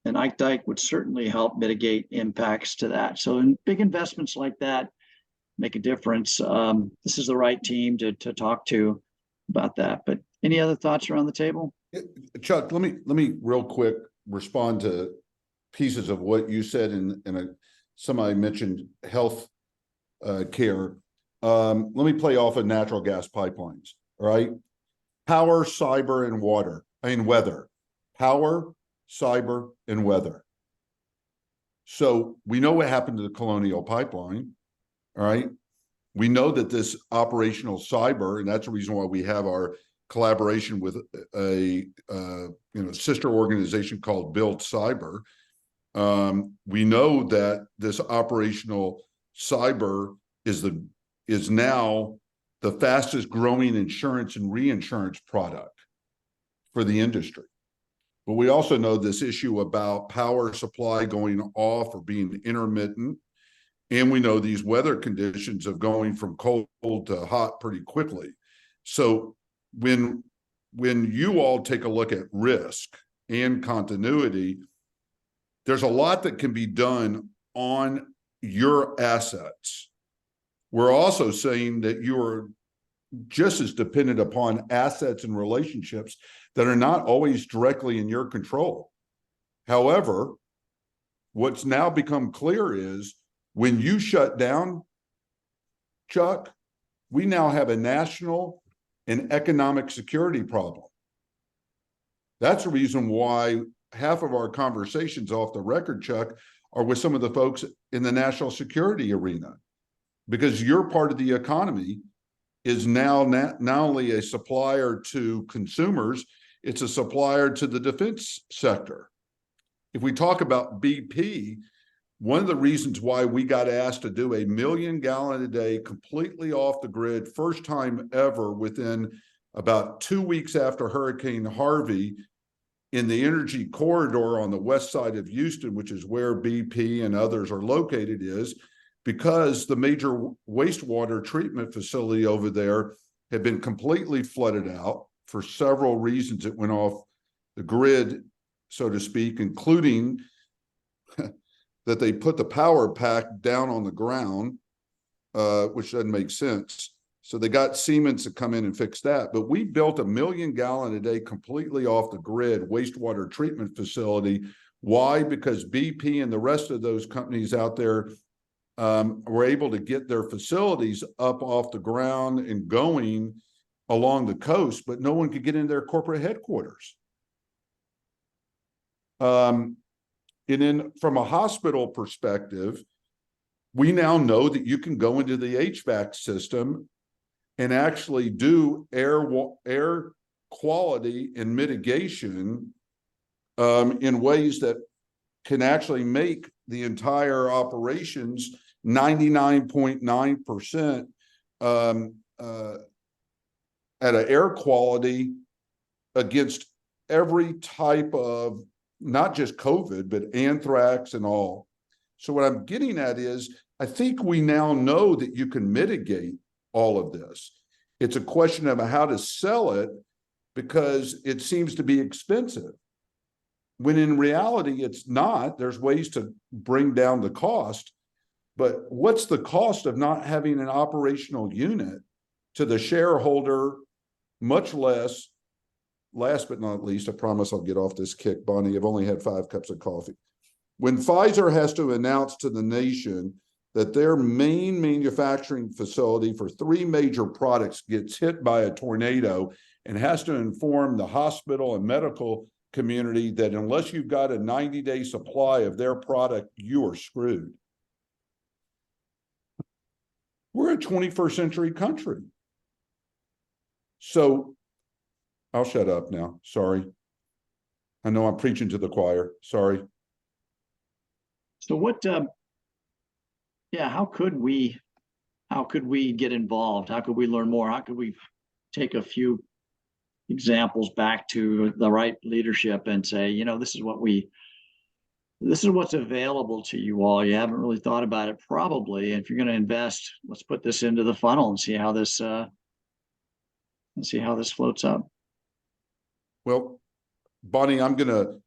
an Ike Dike would certainly help mitigate impacts to that. So in big investments like that make a difference. This is the right team to talk to about that. But any other thoughts around the table? Chuck, let me real quick respond to pieces of what you said, and somebody mentioned health care. Let me play off of natural gas pipelines, all right? Power, cyber, and weather. Power, cyber, and weather. So we know what happened to the Colonial Pipeline, all right? We know that this operational cyber, and that's the reason why we have our collaboration with a sister organization called Build Cyber. We know that this operational cyber is now the fastest growing insurance and reinsurance product for the industry. But we also know this issue about power supply going off or being intermittent. And we know these weather conditions of going from cold to hot pretty quickly. So when you all take a look at risk and continuity, there's a lot that can be done on your assets. We're also saying that you are just as dependent upon assets and relationships that are not always directly in your control. However, what's now become clear is when you shut down, Chuck, we now have a national and economic security problem. That's the reason why half of our conversations off the record, Chuck, are with some of the folks in the national security arena, because your part of the economy is now not only a supplier to consumers, it's a supplier to the defense sector. If we talk about BP, one of the reasons why we got asked to do 1 million gallon a day completely off the grid, first time ever within about 2 weeks after Hurricane Harvey, in the energy corridor on the west side of Houston, which is where BP and others are located, is because the major wastewater treatment facility over there had been completely flooded out for several reasons. It went off the grid, so to speak, including that they put the power pack down on the ground, which doesn't make sense. So they got Siemens to come in and fix that. But we built 1 million gallon a day completely off the grid wastewater treatment facility. Why? Because BP and the rest of those companies out there were able to get their facilities up off the ground and going along the coast, but no one could get in their corporate headquarters. And then from a hospital perspective, we now know that you can go into the HVAC system and actually do air quality and mitigation in ways that can actually make the entire operations 99.9% at an air quality against every type of, not just COVID, but anthrax and all. So what I'm getting at is, I think we now know that you can mitigate all of this. It's a question of how to sell it, because it seems to be expensive, when in reality it's not. There's ways to bring down the cost, but what's the cost of not having an operational unit to the shareholder? Much less, last but not least, I promise I'll get off this kick, Bonnie, I've only had 5 cups of coffee. When Pfizer has to announce to the nation that their main manufacturing facility for 3 major products gets hit by a tornado, and has to inform the hospital and medical community that unless you've got a 90-day supply of their product, you are screwed. We're a 21st century country. So I'll shut up now. Sorry. I know I'm preaching to the choir. Sorry. So what, yeah, how could we get involved? How could we learn more? How could we take a few examples back to the right leadership and say, you know, this is what's available to you all. You haven't really thought about it probably. And if you're going to invest, let's put this into the funnel and see how this floats up. Well, Bonnie, I'm going to,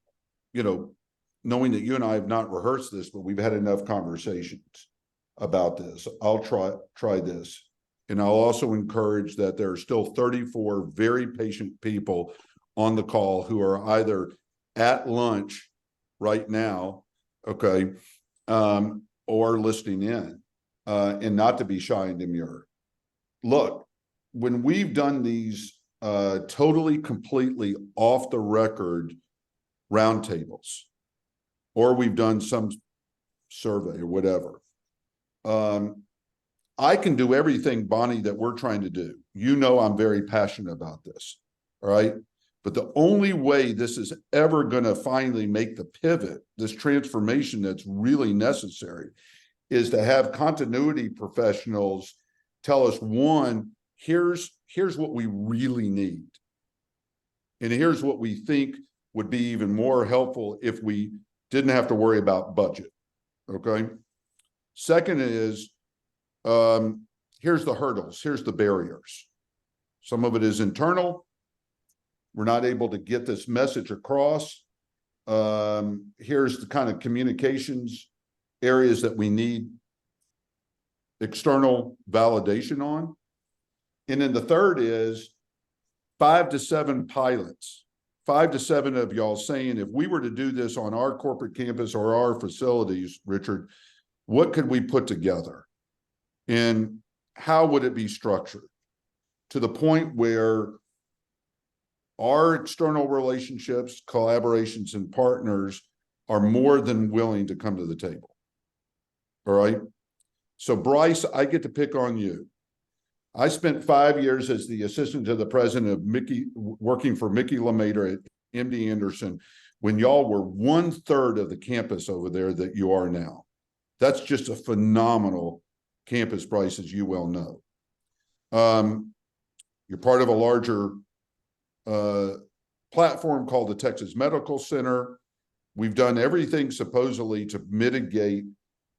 knowing that you and I have not rehearsed this, but we've had enough conversations about this, I'll try this. And I'll also encourage that there are still 34 very patient people on the call who are either at lunch right now, okay, or listening in, and not to be shy and demure. Look, when we've done these totally, completely off the record roundtables, or we've done some survey or whatever, I can do everything, Bonnie, that we're trying to do. You know, I'm very passionate about this, all right? But the only way this is ever going to finally make the pivot, this transformation that's really necessary, is to have continuity professionals tell us, one, here's what we really need. And here's what we think would be even more helpful if we didn't have to worry about budget, okay? Second is, here's the hurdles, here's the barriers. Some of it is internal. We're not able to get this message across. Here's the kind of communications areas that we need external validation on. And then the third is 5 to 7 pilots, 5 to 7 of y'all saying, if we were to do this on our corporate campus or our facilities, Richard, what could we put together? And how would it be structured to the point where our external relationships, collaborations, and partners are more than willing to come to the table? All right. So Bryce, I get to pick on you. I spent 5 years as the assistant to the president of working for Mickey LeMaitre at MD Anderson, when y'all were 1/3 of the campus over there that you are now. That's just a phenomenal campus, Bryce, as you well know. You're part of a larger platform called the Texas Medical Center. We've done everything supposedly to mitigate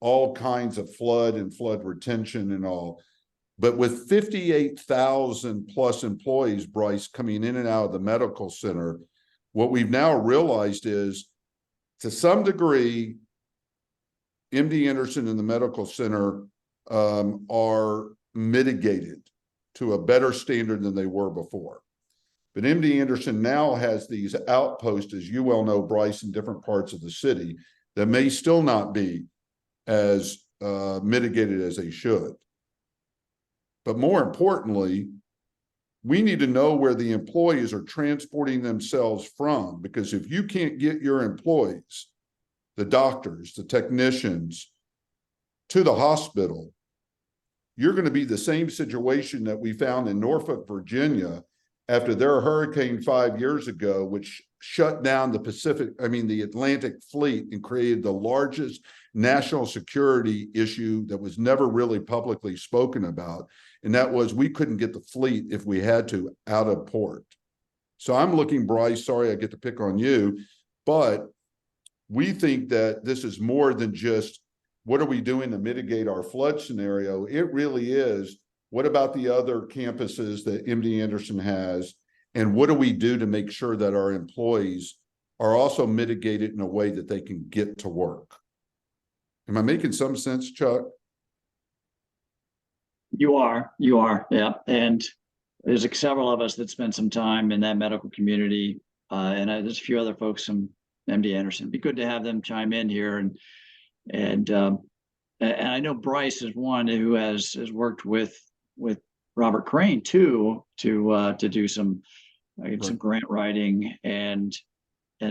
all kinds of flood and flood retention and all. But with 58,000 plus employees, Bryce, coming in and out of the medical center, what we've now realized is, to some degree, MD Anderson and the medical center are mitigated to a better standard than they were before. But MD Anderson now has these outposts, as you well know, Bryce, in different parts of the city that may still not be as mitigated as they should. But more importantly, we need to know where the employees are transporting themselves from, because if you can't get your employees, the doctors, the technicians, to the hospital, you're going to be the same situation that we found in Norfolk, Virginia, after their hurricane 5 years ago, which shut down the Atlantic fleet and created the largest national security issue that was never really publicly spoken about. And that was, we couldn't get the fleet, if we had to, out of port. So I'm looking, Bryce, sorry I get to pick on you, but we think that this is more than just, what are we doing to mitigate our flood scenario? It really is, what about the other campuses that MD Anderson has? And what do we do to make sure that our employees are also mitigated in a way that they can get to work? Am I making some sense, Chuck? You are, yeah. And there's several of us that spent some time in that medical community, and there's a few other folks from MD Anderson. It'd be good to have them chime in here, and I know Bryce is one who has worked with Robert Crane too to do some grant writing, and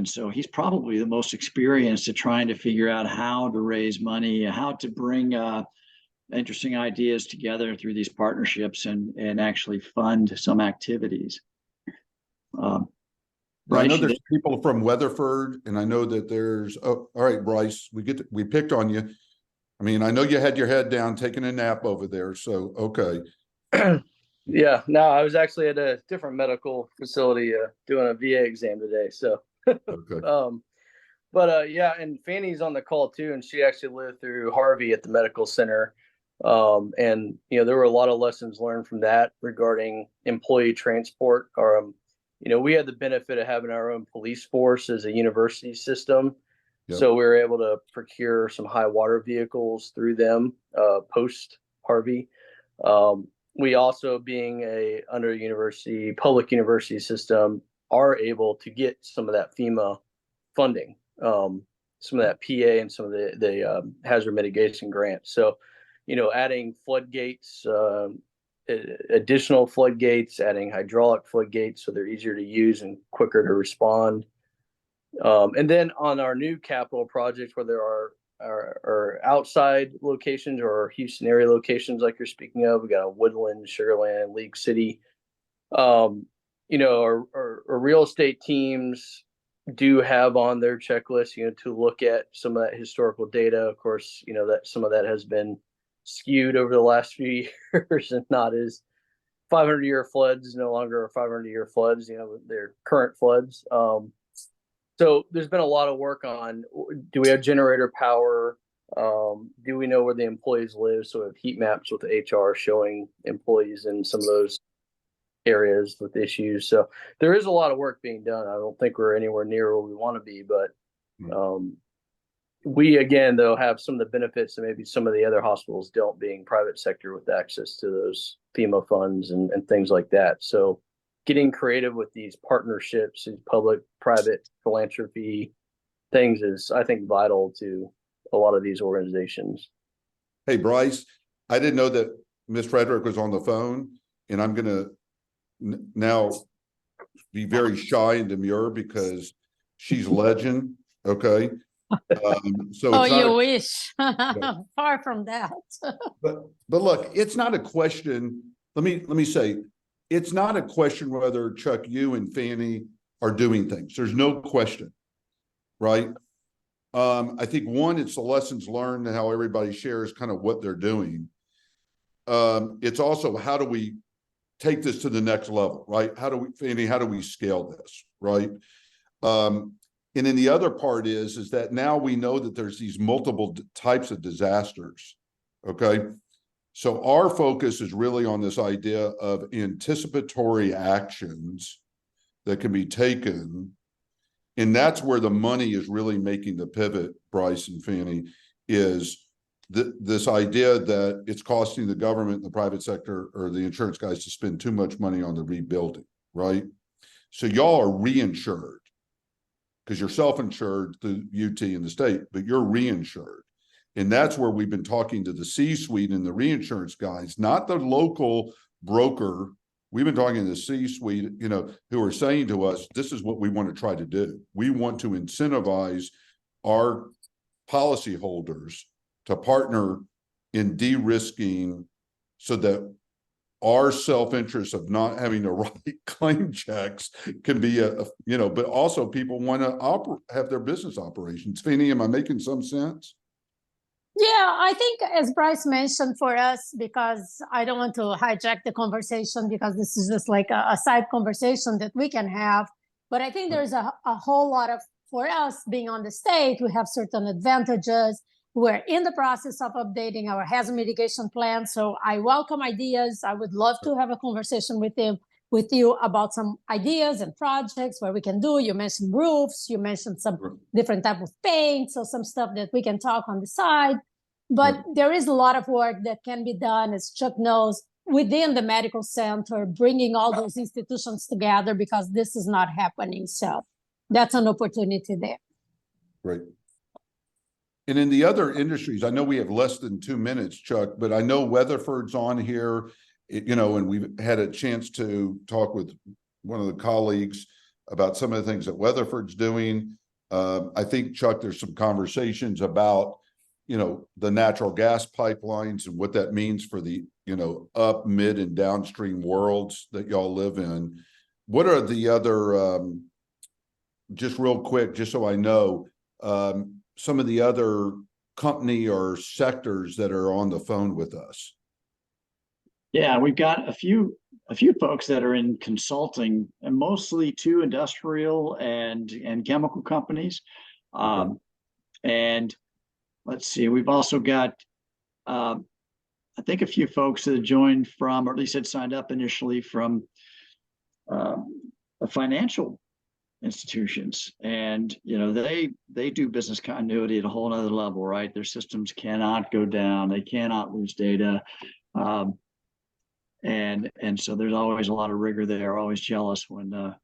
so he's probably the most experienced at trying to figure out how to raise money, how to bring interesting ideas together through these partnerships and actually fund some activities. I know there's people from Weatherford, and I know that there's, oh, all right, Bryce, we picked on you. I mean, I know you had your head down taking a nap over there, so okay. Yeah, no, I was actually at a different medical facility doing a VA exam today. So, Okay. Yeah, and Fanny's on the call too, and she actually lived through Harvey at the medical center. And there were a lot of lessons learned from that regarding employee transport. We had the benefit of having our own police force as a university system. Yep. So we were able to procure some high water vehicles through them post Harvey. We also, being under a public university system, are able to get some of that FEMA funding, some of that PA and some of the hazard mitigation grants. So, adding floodgates, additional floodgates, adding hydraulic floodgates so they're easier to use and quicker to respond. And then on our new capital projects, where there are outside locations or Houston area locations like you're speaking of, we got a Woodland, Sugarland, League City. Our real estate teams do have on their checklist, to look at some of that historical data. Of course, that some of that has been skewed over the last few years, and not as 500-year floods no longer are 500-year floods. They're current floods. So there's been a lot of work on, do we have generator power? Do we know where the employees live? So we have heat maps with the HR showing employees in some of those areas with issues. So there is a lot of work being done. I don't think we're anywhere near where we want to be, but we, again, though, have some of the benefits that maybe some of the other hospitals don't, being private sector with access to those FEMA funds and things like that. So getting creative with these partnerships, these public-private philanthropy things is, I think, vital to a lot of these organizations. Hey, Bryce, I didn't know that Ms. Frederick was on the phone, and I'm going to now be very shy and demure because she's legend. Okay. So oh, you wish. Far from that. but look, it's not a question. Let me say, it's not a question whether, Chuck, you and Fanny are doing things. There's no question, right? I think one, it's the lessons learned and how everybody shares kind of what they're doing. It's also, how do we take this to the next level, right? Fanny, how do we scale this, right? And then the other part is that now we know that there's these multiple types of disasters, okay? So our focus is really on this idea of anticipatory actions that can be taken. And that's where the money is really making the pivot, Bryce and Fanny, is this idea that it's costing the government, the private sector, or the insurance guys to spend too much money on the rebuilding, right? So y'all are reinsured because you're self-insured through UT and the state, but you're reinsured. And that's where we've been talking to the C-suite and the reinsurance guys, not the local broker. We've been talking to the C-suite, who are saying to us, this is what we want to try to do. We want to incentivize our policyholders to partner in de-risking so that our self-interest of not having to write claim checks can be but also people want to have their business operations. Feeney, am I making some sense? Yeah, I think as Bryce mentioned for us, because I don't want to hijack the conversation because this is just like a side conversation that we can have. But I think there's a whole lot of, for us being on the state, we have certain advantages. We're in the process of updating our hazard mitigation plan. So I welcome ideas. I would love to have a conversation with you about some ideas and projects where we can do. You mentioned roofs, you mentioned some different type of paint, so some stuff that we can talk on the side. But there is a lot of work that can be done, as Chuck knows, within the medical center, bringing all those institutions together, because this is not happening. So that's an opportunity there. Right. And in the other industries, I know we have less than 2 minutes, Chuck, but I know Weatherford's on here, and we've had a chance to talk with one of the colleagues about some of the things that Weatherford's doing. I think, Chuck, there's some conversations about, the natural gas pipelines and what that means for the, up, mid, and downstream worlds that y'all live in. What are the other, just real quick, just so I know, some of the other company or sectors that are on the phone with us? Yeah, we've got a few folks that are in consulting, and mostly to industrial and chemical companies. And let's see, we've also got I think a few folks that have joined from, or at least had signed up initially from financial institutions, and they do business continuity at a whole nother level, right? Their systems cannot go down, they cannot lose data. And so there's always a lot of rigor there. Always jealous when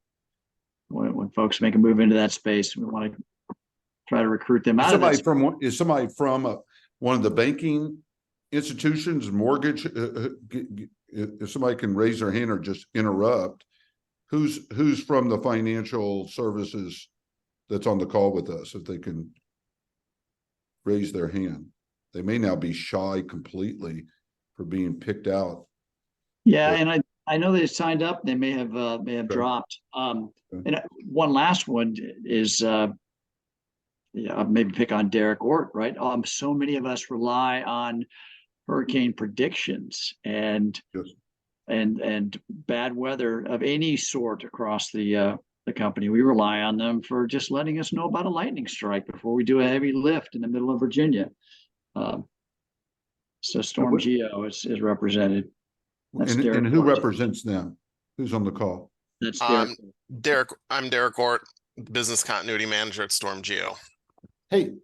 folks make a move into that space. We want to try to recruit them out of that. Is somebody from one of the banking institutions, mortgage? If somebody can raise their hand or just interrupt, who's from the financial services that's on the call with us? If they can raise their hand, they may now be shy completely for being picked out. Yeah, and I know they signed up. They may have dropped. And one last one is maybe pick on Derek Ort, right? So many of us rely on hurricane predictions and bad weather of any sort across the company. We rely on them for just letting us know about a lightning strike before we do a heavy lift in the middle of Virginia. So Storm Geo is represented. And who represents them? Who's on the call? That's Derek. I'm Derek Ort, Business Continuity Manager at Storm Geo. Hey,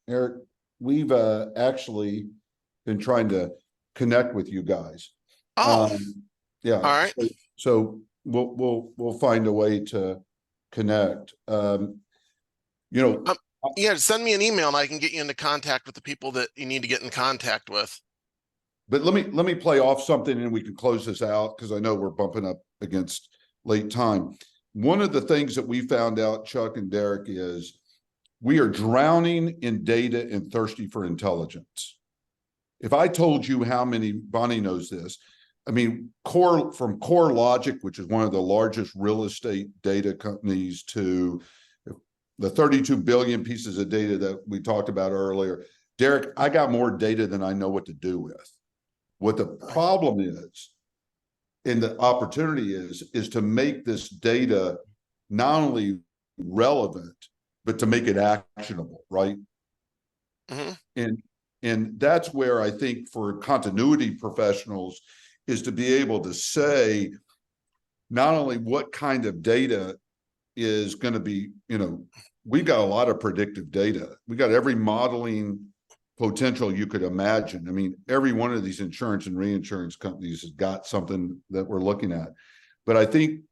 Eric, we've actually been trying to connect with you guys. Yeah. All right. So we'll find a way to connect. Yeah, send me an email and I can get you into contact with the people that you need to get in contact with. But let me play off something and we can close this out, because I know we're bumping up against late time. One of the things that we found out, Chuck and Derek, is we are drowning in data and thirsty for intelligence. If I told you how many, Bonnie knows this, I mean, from CoreLogic, which is one of the largest real estate data companies, to the 32 billion pieces of data that we talked about earlier. Derek, I got more data than I know what to do with. What the problem is, and the opportunity is to make this data not only relevant, but to make it actionable, right? Mm-hmm. And that's where I think for continuity professionals is to be able to say not only what kind of data is going to be, we've got a lot of predictive data. We got every modeling potential you could imagine. I mean, every one of these insurance and reinsurance companies has got something that we're looking at. But I think,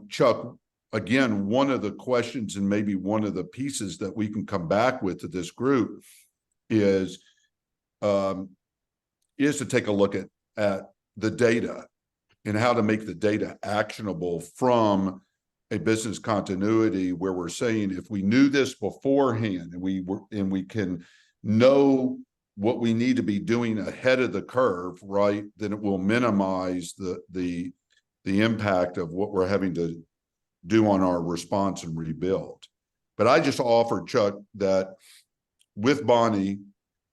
Chuck, again, one of the questions and maybe one of the pieces that we can come back with to this group is to take a look at the data and how to make the data actionable from a business continuity, where we're saying if we knew this beforehand and we can know what we need to be doing ahead of the curve, right, then it will minimize the impact of what we're having to do on our response and rebuild. But I just offered, Chuck, that with Bonnie,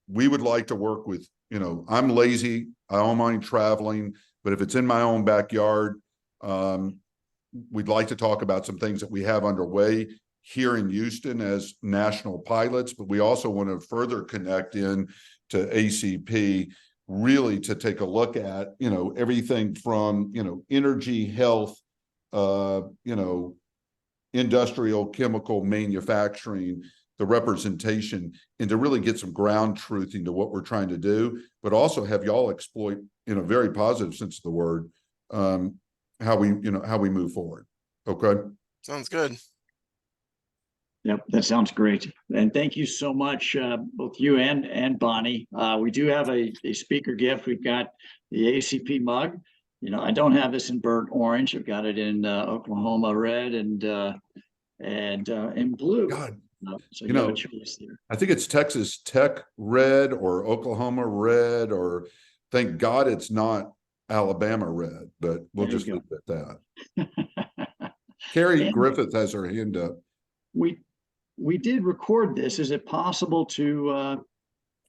we would like to work with, you know, I'm lazy, I don't mind traveling, but if it's in my own backyard, we'd like to talk about some things that we have underway here in Houston as national pilots, but we also want to further connect in to ACP, really to take a look at, you know, everything from, you know, energy, health, you know, industrial, chemical, manufacturing, the representation, and to really get some ground truthing to what we're trying to do, but also have y'all exploit, in a very positive sense of the word, how we, you know, how we move forward. Okay. Sounds good. Yep, that sounds great. And thank you so much, both you and Bonnie. We do have a speaker gift. We've got the ACP mug. You know, I don't have this in burnt orange. I've got it in Oklahoma red and in blue. God, So you you have know, a choice there. I think it's Texas Tech red or Oklahoma red, or thank God it's not Alabama red, but we'll There you just go. leave it at that. Carrie And Griffith has her hand up. we did record this. Is it possible to,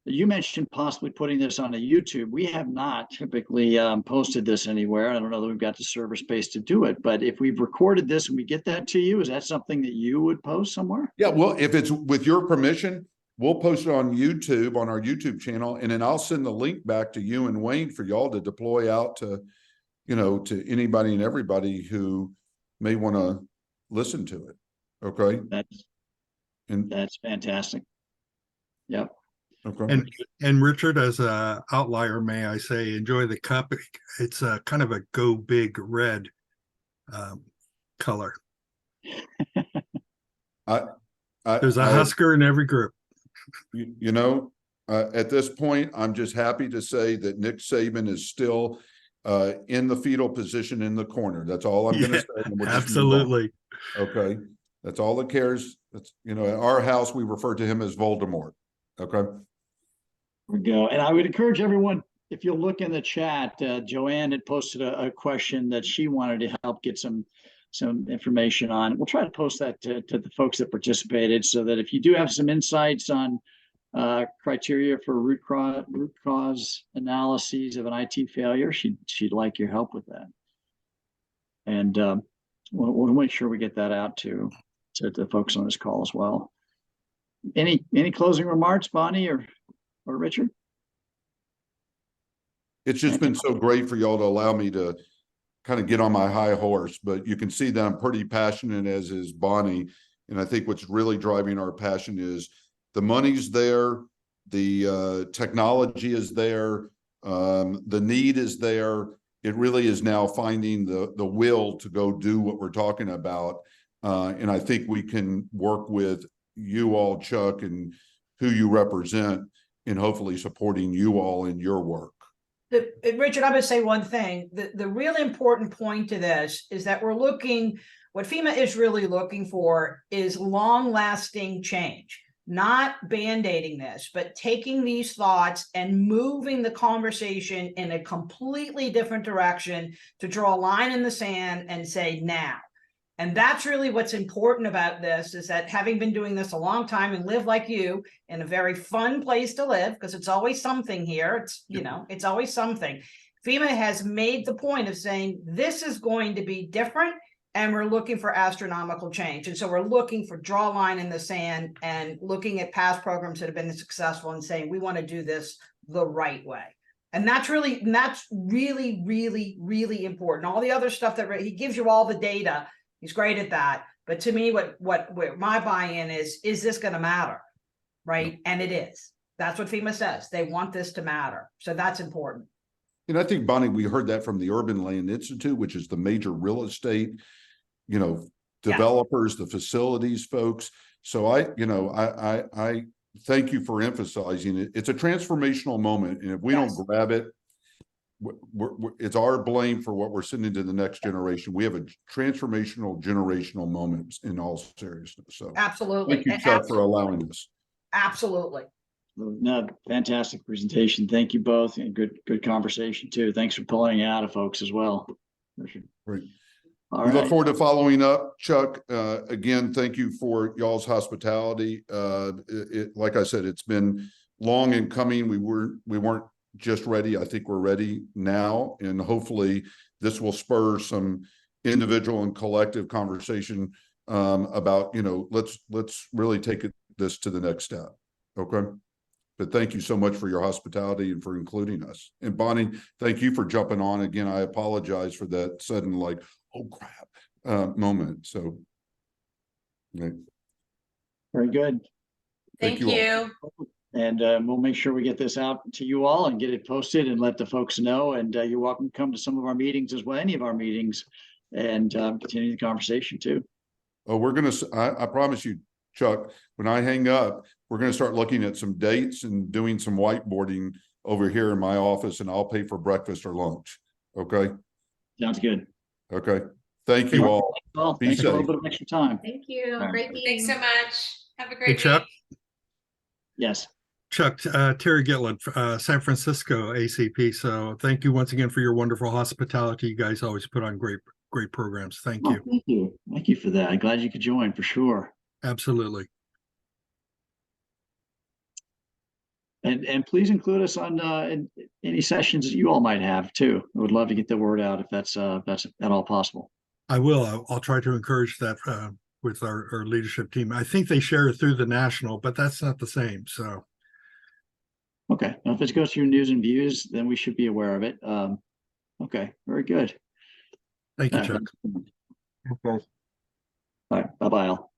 you mentioned possibly putting this on a YouTube. We have not typically posted this anywhere. I don't know that we've got the server space to do it, but if we've recorded this and we get that to you, is that something that you would post somewhere? Yeah, well, if it's with your permission, we'll post it on YouTube, on our YouTube channel, and then I'll send the link back to you and Wayne for y'all to deploy out to, you know, to anybody and everybody who may want to listen to it. Okay. That's fantastic. Yep. Okay. And Richard, as a outlier, may I say, enjoy the cup. It's a kind of a go big red color. There's a Husker in every group. You know, at this point, I'm just happy to say that Nick Saban is still in the fetal position in the corner. That's all I'm going to say. And we'll just move on. Absolutely. Okay. That's all that cares. That's, you know, at our house, we refer to him as Voldemort. Okay. We go. And I would encourage everyone, if you'll look in the chat, Joanne had posted a question that she wanted to help get some information on. We'll try to post that to the folks that participated, so that if you do have some insights on criteria for root cause analyses of an IT failure, she'd like your help with that. And we'll make sure we get that out to the folks on this call as well. Any closing remarks, Bonnie or Richard? It's just been so great for y'all to allow me to kind of get on my high horse, but you can see that I'm pretty passionate, as is Bonnie. And I think what's really driving our passion is the money's there, the technology is there, the need is there. It really is now finding the will to go do what we're talking about. And I think we can work with you all, Chuck, and who you represent, in hopefully supporting you all in your work. Richard, I'm going to say one thing. The really important point to this is that what FEMA is really looking for is long-lasting change, not band-aiding this, but taking these thoughts and moving the conversation in a completely different direction to draw a line in the sand and say now. And that's really what's important about this, is that having been doing this a long time and live like you in a very fun place to live, because it's always something here. It's, you know, it's always something. FEMA has made the point of saying this is going to be different, and we're looking for astronomical change. And so we're looking for draw a line in the sand and looking at past programs that have been successful and saying we want to do this the right way. And that's really, really, really important. All the other stuff that he gives you all the data. He's great at that. But to me, what my buy-in is this going to matter? Right. And it is. That's what FEMA says. They want this to matter. So that's important. And I think, Bonnie, we heard that from the Urban Land Institute, which is the major real estate, you know, developers, the facilities folks. So I thank you for emphasizing it. It's a transformational moment. And if we don't grab it, it's our blame for what we're sending to the next generation. We have a generational moment in all seriousness. So absolutely. thank you, Chuck, for allowing us. Absolutely. No, fantastic presentation. Thank you both, and good conversation too. Thanks for pulling out of folks as well. Richard. Great. All We look right. forward to following up. Chuck, again, thank you for y'all's hospitality. Like I said, it's been long in coming. We weren't just ready. I think we're ready now, and hopefully this will spur some individual and collective conversation about, let's really take this to the next step. Okay. But thank you so much for your hospitality and for including us. And Bonnie, thank you for jumping on. Again, I apologize for that sudden, like, oh crap, moment. So, yeah. Very good. Thank Thank you you. And we'll make sure we get this out to you all and get it posted and let the folks know. And you're welcome to come to some of our meetings as well, any of our meetings, and continue the conversation too. Oh, I promise you, Chuck, when I hang up, we're going to start looking at some dates and doing some whiteboarding over here in my office, and I'll pay for breakfast or lunch. Okay. Sounds good. Okay. Thank you all. Well, Be thanks for a little safe. bit of extra time. Thank you. All right. Great meeting. Thanks so much. Have a Hey, great Chuck. week. Yes. Chuck, Terry Gitlin, San Francisco ACP. So thank you once again for your wonderful hospitality. You guys always put on great programs. Thank Oh, you. thank you. Thank you for that. I'm glad you could join for sure. Absolutely. And please include us on in any sessions that you all might have too. I would love to get the word out if that's at all possible. I will. I'll try to encourage that with our leadership team. I think they share it through the national, but that's not the same. So. Okay. Now, if it goes through news and views, then we should be aware of it. Okay. Very good. Thank you, Chuck. Okay. All right. Bye-bye all.